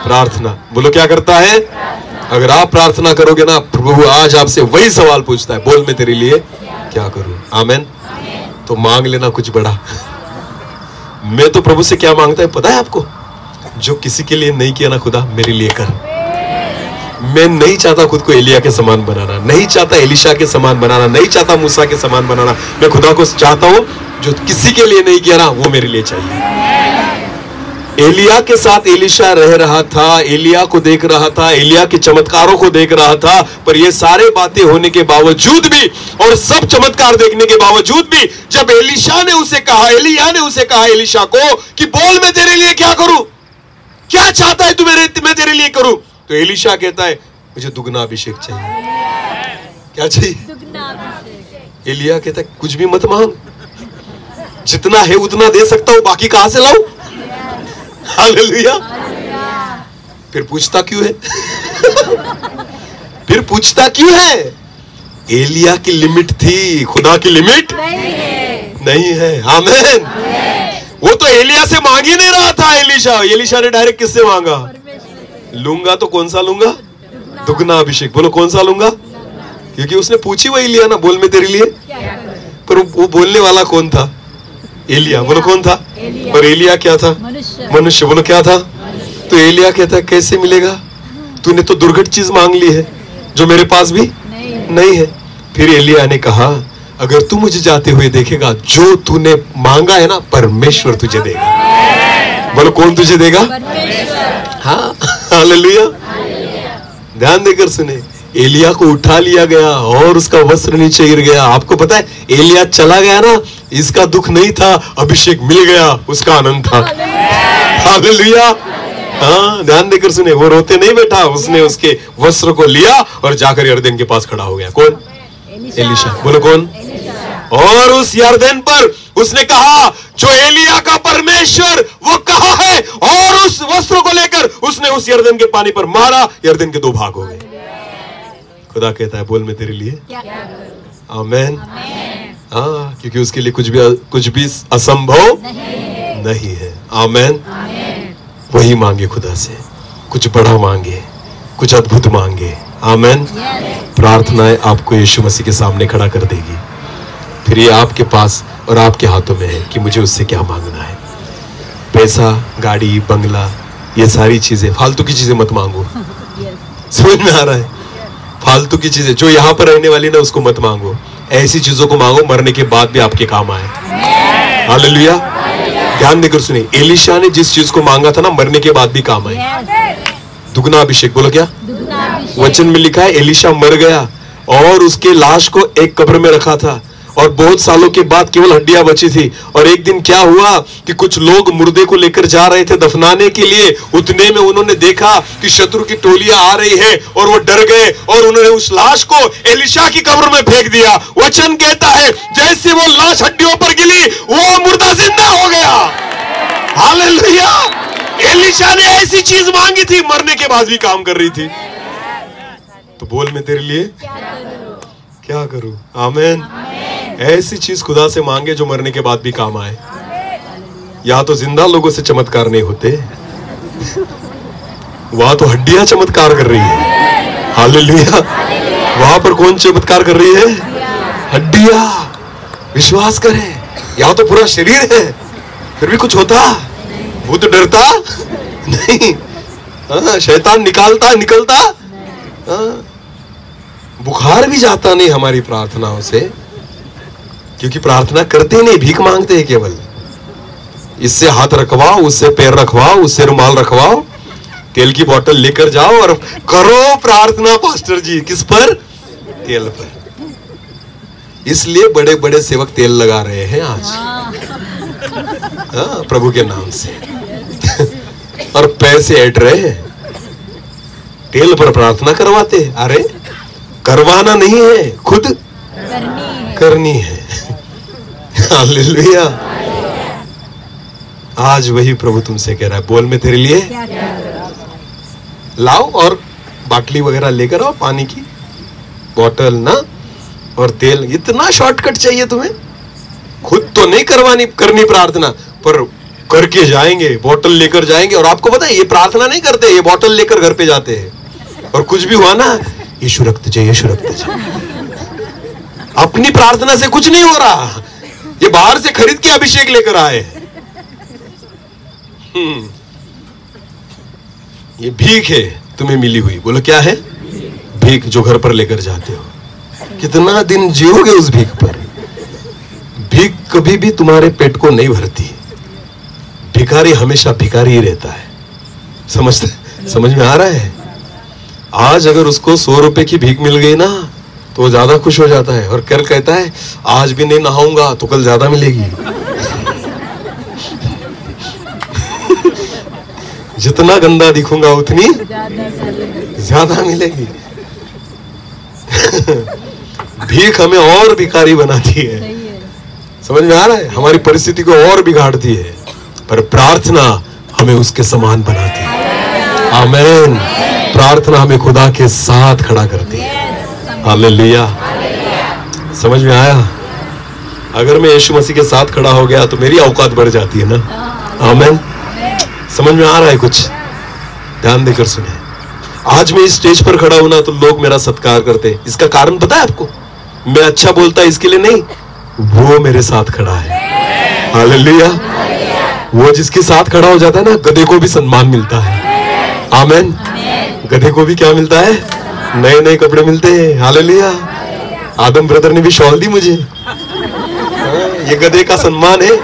[SPEAKER 1] प्रार्थना। बोलो क्या करता है? अगर आप प्रार्थना करोगे ना, प्रभु आज आपसे वही सवाल पूछता है, बोल मैं तेरे लिए क्या करूं? आमीन। तो मांग लेना कुछ बड़ा। मैं तो प्रभु से क्या मांगता है पता है आपको? जो किसी के लिए नहीं किया ना खुदा, मेरे लिए कर। मैं नहीं चाहता खुद को एलिया के समान बनाना, नहीं चाहता एलिशा के समान बनाना, नहीं चाहता मूसा के समान बनाना। मैं खुदा को चाहता हूं जो किसी के लिए नहीं किया ना, वो मेरे लिए चाहिए। एलिया के साथ एलिशा रह रहा था, एलिया को देख रहा था, एलिया के चमत्कारों को देख रहा था, पर ये सारे बातें होने के बावजूद भी और सब चमत्कार देखने के बावजूद भी, जब एलिया ने उसे कहा एलिशा को कि बोल मैं तेरे लिए क्या करूं, क्या चाहता है तू मैं तेरे लिए करूं, तो एलिशा कहता है मुझे दुगना अभिषेक चाहिए। क्या चाहिए? दुगना अभिषेक। एलिया कहता है कुछ भी मत मांग, जितना है उतना दे सकता हूं, बाकी कहां से लाऊं? हालेलुया। फिर पूछता क्यों है? फिर पूछता क्यों है? एलिया की लिमिट थी, खुदा की लिमिट नहीं है। आमीन। वो तो एलिया से मांग ही नहीं रहा था। एलिशा ने डायरेक्ट किससे मांगा? लूंगा तो कौन सा लूंगा? दुगना अभिषेक। बोलो कौन सा लूंगा? क्योंकि उसने पूछी वही लिया ना, बोल मैं तेरे लिए। पर वो बोलने वाला कौन था? एलिया। बोलो कौन था? और एलिया क्या था? मनुष्य। बोलो क्या था? तो एलिया कहता कैसे मिलेगा? तूने तो दुर्घट चीज मांग ली है जो मेरे पास भी नहीं है। फिर एलिया ने कहा अगर तू मुझे जाते हुए देखेगा, जो तूने मांगा है ना, परमेश्वर तुझे देगा। बोलो कौन तुझे देगा? हाँ, हालेलुया। ध्यान देकर सुने, एलिया को उठा लिया गया और उसका वस्त्र नीचे गिर गया। आपको पता है एलिया चला गया ना, इसका दुख नहीं था, अभिषेक मिल गया, उसका आनंद था। हालेलुया। हाँ, ध्यान देकर सुने, वो रोते नहीं बैठा, उसने उसके वस्त्र को लिया और जाकर यरदन के पास खड़ा हो गया। कौन? एलीशा। बोलो कौन? और उस यरदन पर उसने कहा जो एलिया का परमेश्वर वो कहा है, और उस वस्त्र को लेकर उसने उस यरदन के पानी पर मारा, यरदन के 2 भाग हो गए। खुदा कहता है बोल मैं तेरे लिए आमेन। हाँ, क्योंकि उसके लिए कुछ भी असंभव नहीं है। आमेन। वही मांगे खुदा से, कुछ बड़ा मांगे, कुछ अद्भुत मांगे। आमेन। प्रार्थनाएं आपको यीशु मसीह के सामने खड़ा कर देगी। फिर ये आपके पास और आपके हाथों में है कि मुझे उससे क्या मांगना है। पैसा, गाड़ी, बंगला, ये सारी चीजें, फालतू की चीजें मत मांगो। समझ में आ रहा है? फालतू की चीजें जो यहाँ पर रहने वाली ना, उसको मत मांगो। ऐसी चीजों को मांगो मरने के बाद भी आपके काम आए। हालेलुया। ध्यान देकर सुनिए, एलीशा ने जिस चीज को मांगा था ना, मरने के बाद भी काम आए। दुगना अभिषेक। बोलो क्या? वचन में लिखा है एलीशा मर गया और उसके लाश को एक कब्र में रखा था, और बहुत सालों के बाद केवल हड्डियां बची थी। और एक दिन क्या हुआ कि कुछ लोग मुर्दे को लेकर जा रहे थे दफनाने के लिए। उतने में उन्होंने देखा कि शत्रु की टोलियां आ रही है, और वो डर गए और उन्होंने उस लाश को एलीशा की कब्र में फेंक दिया। वचन कहता है जैसे वो लाश हड्डियों पर गिरी, वो मुर्दा जिंदा हो गया। हालेलुया। एलीशा ने ऐसी चीज मांगी थी, मरने के बाद भी काम कर रही थी। तो बोल मैं तेरे लिए क्या करूं? आमेन। ऐसी चीज खुदा से मांगे जो मरने के बाद भी काम आए। या तो जिंदा लोगों से चमत्कार नहीं होते, वहां तो हड्डियां चमत्कार कर रही है। हालेलुया। वहां पर कौन चमत्कार कर रही है? हड्डियां। विश्वास करें, या तो पूरा शरीर है फिर भी कुछ होता, भूत डरता नहीं, शैतान निकलता, बुखार भी जाता नहीं हमारी प्रार्थनाओं से, क्योंकि प्रार्थना करते नहीं, भीख मांगते हैं केवल। इससे हाथ रखवाओ, उससे पैर रखवाओ, उससे रुमाल रखवाओ, तेल की बोतल लेकर जाओ और करो प्रार्थना। पास्टर जी किस पर? तेल पर। इसलिए बड़े बड़े सेवक तेल लगा रहे हैं आज, प्रभु के नाम से और पैसे ऐट रहे हैं, तेल पर प्रार्थना करवाते। अरे करवाना नहीं है, खुद करनी है। हालेलुया। आज वही प्रभु तुमसे कह रहा है, बोल मैं तेरे लिए लाओ, और बाटली वगैरह लेकर आओ, पानी की बोतल ना, और तेल। इतना शॉर्टकट चाहिए तुम्हें? खुद तो नहीं करनी प्रार्थना, पर करके जाएंगे, बोतल लेकर जाएंगे। और आपको पता है ये प्रार्थना नहीं करते, ये बोतल लेकर घर पे जाते हैं। और कुछ भी हुआ ना, यीशु रक्त चाहिए, यीशु रक्त चाहिए। अपनी प्रार्थना से कुछ नहीं हो रहा, ये बाहर से खरीद के अभिषेक लेकर आए। ये भीख है तुम्हें मिली हुई। बोलो क्या है? भीख जो घर पर लेकर जाते हो। कितना दिन जियोगे उस भीख पर? भीख कभी भी तुम्हारे पेट को नहीं भरती। भिखारी हमेशा भिखारी ही रहता है। समझ में आ रहा है? आज अगर उसको 100 रुपए की भीख मिल गई ना, तो वो ज्यादा खुश हो जाता है, और कल कहता है आज भी नहीं नहाऊंगा तो कल ज्यादा मिलेगी। जितना गंदा दिखूंगा उतनी ज्यादा मिलेगी। भीख हमें और भिखारी बनाती है। समझ में आ रहा है? हमारी परिस्थिति को और बिगाड़ती है, पर प्रार्थना हमें उसके समान बनाती है। आमीन। प्रार्थना हमें खुदा के साथ खड़ा करती है। हालेलुया। समझ में आया? अगर मैं यीशु मसीह के साथ खड़ा हो गया तो मेरी औकात बढ़ जाती है ना। आमीन। समझ में आ रहा है? कुछ ध्यान देकर सुने। आज मैं इस स्टेज पर खड़ा हूं ना, तो लोग मेरा सत्कार करते हैं। इसका कारण पता है आपको? मैं अच्छा बोलता इसके लिए नहीं, वो मेरे साथ खड़ा है। हालेलुया। वो जिसके साथ खड़ा हो जाता है ना, गधे को भी सम्मान मिलता है। आमीन। गधे को भी क्या मिलता है? नए नए कपड़े मिलते हैं। हालेलुया। आदम ब्रदर ने भी शॉल दी मुझे। ये गधे का सम्मान है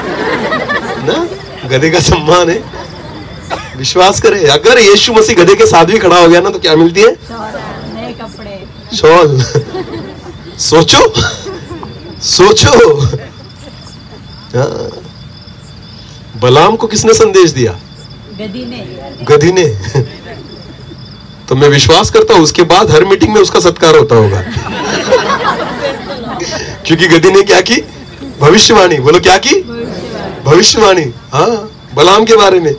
[SPEAKER 1] ना, गधे का सम्मान है। विश्वास करें, अगर यीशु मसीह गधे के साथ भी खड़ा हो गया ना, तो क्या मिलती है?
[SPEAKER 2] नए कपड़े,
[SPEAKER 1] शॉल। सोचो सोचो। बलाम को किसने संदेश दिया? गधी ने। तो मैं विश्वास करता हूं उसके बाद हर मीटिंग में उसका सत्कार होता होगा। क्योंकि गधी ने क्या की? भविष्यवाणी। बोलो क्या की? भविष्यवाणी। हाँ, बलाम के बारे में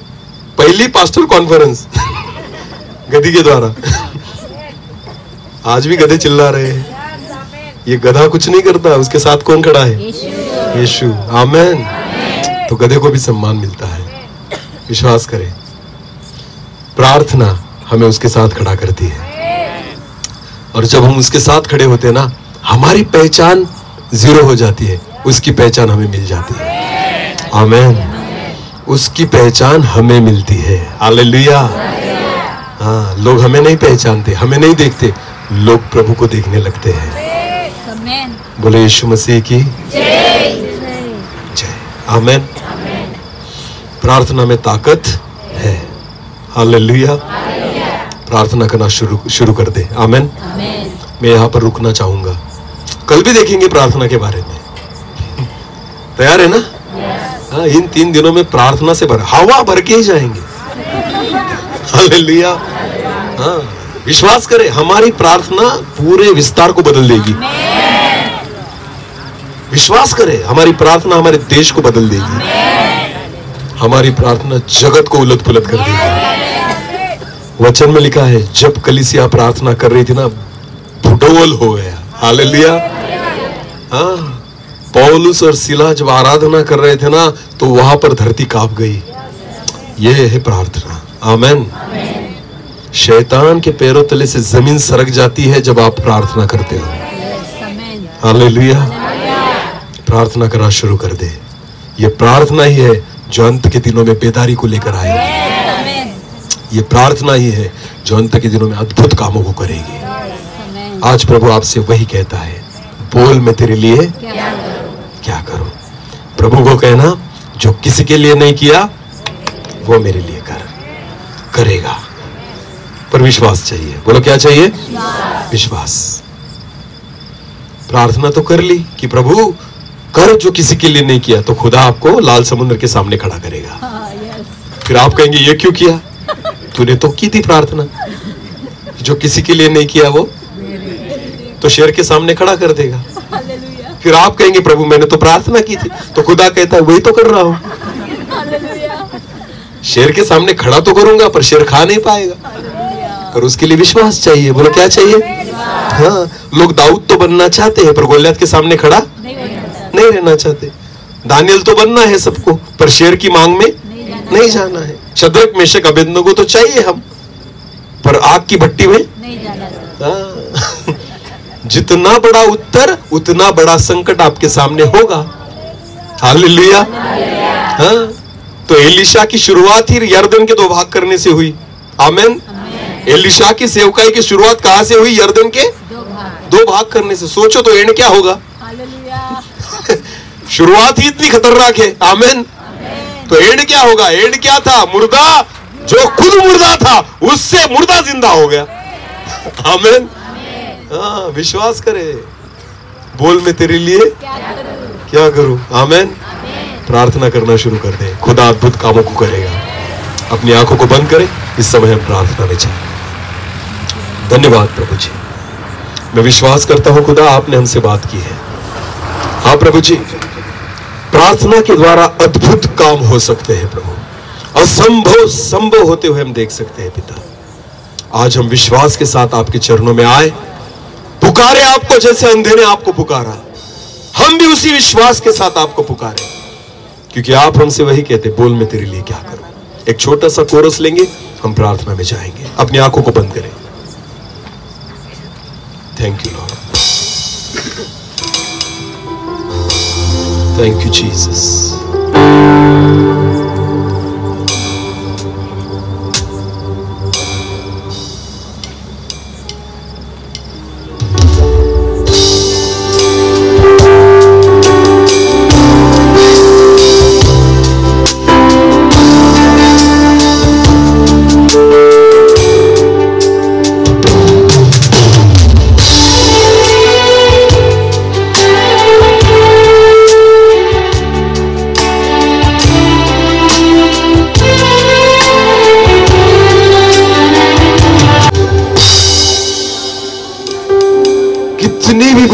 [SPEAKER 1] पहली पास्टर कॉन्फ्रेंस गधी के द्वारा। आज भी गधे चिल्ला रहे हैं। ये गधा कुछ नहीं करता, उसके साथ कौन खड़ा है? यीशु। आमेन। तो गधे को भी सम्मान मिलता है। विश्वास करें, प्रार्थना हमें उसके साथ खड़ा करती है। और जब हम उसके साथ खड़े होते हैं ना, हमारी पहचान जीरो हो जाती है, उसकी पहचान हमें मिल जाती है। आमेन। उसकी पहचान हमें मिलती है। हालेलुया। हाँ, लोग हमें नहीं पहचानते, हमें नहीं देखते, लोग प्रभु को देखने लगते हैं। बोले यीशु मसीह की जय। आमेन। प्रार्थना में ताकत है। हालेलुया। प्रार्थना करना शुरू कर दे। आमेन। मैं यहाँ पर रुकना चाहूंगा, कल भी देखेंगे प्रार्थना के बारे में। तैयार है ना? हाँ, इन 3 दिनों में प्रार्थना से हवा भर के ही जाएंगे। हालेलुया। हाँ, विश्वास करें, हमारी प्रार्थना पूरे विस्तार को बदल देगी। विश्वास करें, हमारी प्रार्थना हमारे देश को बदल देगी। हमारी प्रार्थना जगत को उलट पुलट कर देगी। वचन में लिखा है, जब कलीसिया प्रार्थना कर रही थी ना, भूडोल हो गया। हालेलुया। हाँ, पौलुस और सिला जब आराधना कर रहे थे ना, तो वहां पर धरती कांप गई। यह है प्रार्थना। आमेन। शैतान के पैरों तले से जमीन सरक जाती है जब आप प्रार्थना करते हो। हालेलुया। प्रार्थना करना शुरू कर दे। ये प्रार्थना ही है जो अंत के दिनों में बेदारी को लेकर आएगी। ये प्रार्थना ही है जो अंत के दिनों में अद्भुत कामों को करेगी। आज प्रभु आपसे वही कहता है, बोल मैं तेरे लिए क्या करूं। प्रभु को कहना, जो किसी के लिए नहीं किया वो मेरे लिए करेगा। पर विश्वास चाहिए। बोलो क्या चाहिए? विश्वास। प्रार्थना तो कर ली कि प्रभु कर जो किसी के लिए नहीं किया, तो खुदा आपको लाल समुद्र के सामने खड़ा करेगा। फिर आप कहेंगे ये क्यों किया? तूने तो की थी प्रार्थना। जो किसी के लिए नहीं किया वो तो शेर के सामने खड़ा कर देगा। फिर आप कहेंगे प्रभु मैंने तो प्रार्थना की थी, तो खुदा कहता है वही तो कर रहा हूं। शेर के सामने खड़ा तो करूंगा, पर शेर खा नहीं पाएगा। पर उसके लिए विश्वास चाहिए। बोलो क्या चाहिए? हाँ, लोग दाऊद तो बनना चाहते हैं, पर गोलियत के सामने खड़ा नहीं रहना चाहते। दानियल तो बनना है सबको, पर शेर की मांग में नहीं जाना है। शद्रक मेशक अबेदनगो तो चाहिए हम, पर आग की भट्टी में नहीं जाना। जितना बड़ा उत्तर उतना बड़ा संकट आपके सामने होगा। हालेलुया। हाँ, तो एलिशा की शुरुआत ही यरदन के 2 भाग करने से हुई। आमेन। एलिशा की सेवकाई की शुरुआत कहां से हुई? यरदन के 2 भाग करने से। सोचो तो एंड क्या होगा? शुरुआत ही इतनी खतरनाक है। आमेन। तो एंड क्या होगा? एंड क्या था? मुर्दा जो खुद मुर्दा था, उससे मुर्दा जिंदा हो गया। आमेन। हाँ, विश्वास करे। बोल मैं तेरे लिए क्या करूं। आमेन। प्रार्थना करना शुरू कर दे, खुदा अद्भुत कामों को करेगा। अपनी आंखों को बंद करें, इस समय हम प्रार्थना में जाएं। धन्यवाद प्रभु जी, मैं विश्वास करता हूं खुदा आपने हमसे बात की है। हाँ प्रभु जी, प्रार्थना के द्वारा अद्भुत काम हो सकते हैं प्रभु। असंभव संभव होते हुए हम देख सकते हैं पिता। आज हम विश्वास के साथ आपके चरणों में आए, पुकारे आपको जैसे अंधे ने आपको पुकारा। हम भी उसी विश्वास के साथ आपको पुकारे, क्योंकि आप हमसे वही कहते, बोल मैं तेरे लिए क्या करूं। एक छोटा सा कोरस लेंगे, हम प्रार्थना में जाएंगे। अपनी आंखों को बंद करें। Thank you Lord, thank you Jesus.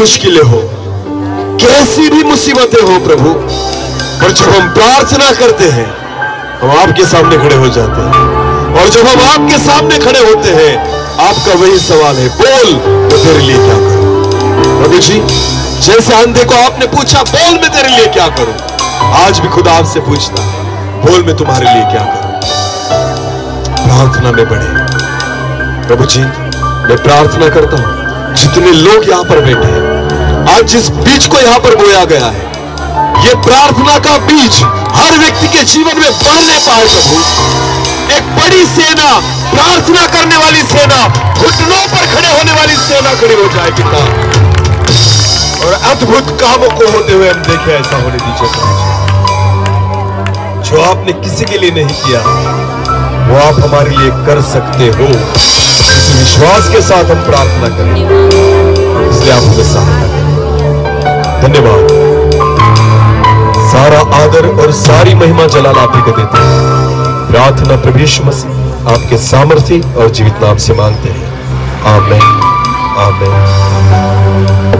[SPEAKER 1] मुश्किलें हो, कैसी भी मुसीबतें हो प्रभु, पर जब हम प्रार्थना करते हैं हम आपके सामने खड़े हो जाते हैं, और जब हम आपके सामने खड़े होते हैं आपका वही सवाल है, बोल मैं तेरे लिए क्या करूं। प्रभु जी, जैसे अंधे को आपने पूछा बोल मैं तेरे लिए क्या करूं, आज भी खुदा आपसे पूछता है बोल मैं तुम्हारे लिए क्या करूं। प्रार्थना में बढ़े। प्रभु जी, मैं प्रार्थना करता हूं जितने लोग यहां पर बैठे हैं, आज जिस बीज को यहां पर बोया गया है, ये प्रार्थना का बीज हर व्यक्ति के जीवन में बढ़ने पाए प्रभु। एक बड़ी सेना, प्रार्थना करने वाली सेना, घुटनों पर खड़े होने वाली सेना खड़ी हो जाए पिता, और अद्भुत कामों को होते हुए हम देखें। ऐसा होने दीजिए प्रभु, जो आपने किसी के लिए नहीं किया वो आप हमारे लिए कर सकते हो। इस विश्वास के साथ हम प्रार्थना करें, इसलिए आप हमें सहायता करें। धन्यवाद। सारा आदर और सारी महिमा जलाल आप ही को देते हैं। प्रार्थना प्रभु यीशु मसीह आपके सामर्थ्य और जीवित नाम से मांगते हैं, आमीन आमीन।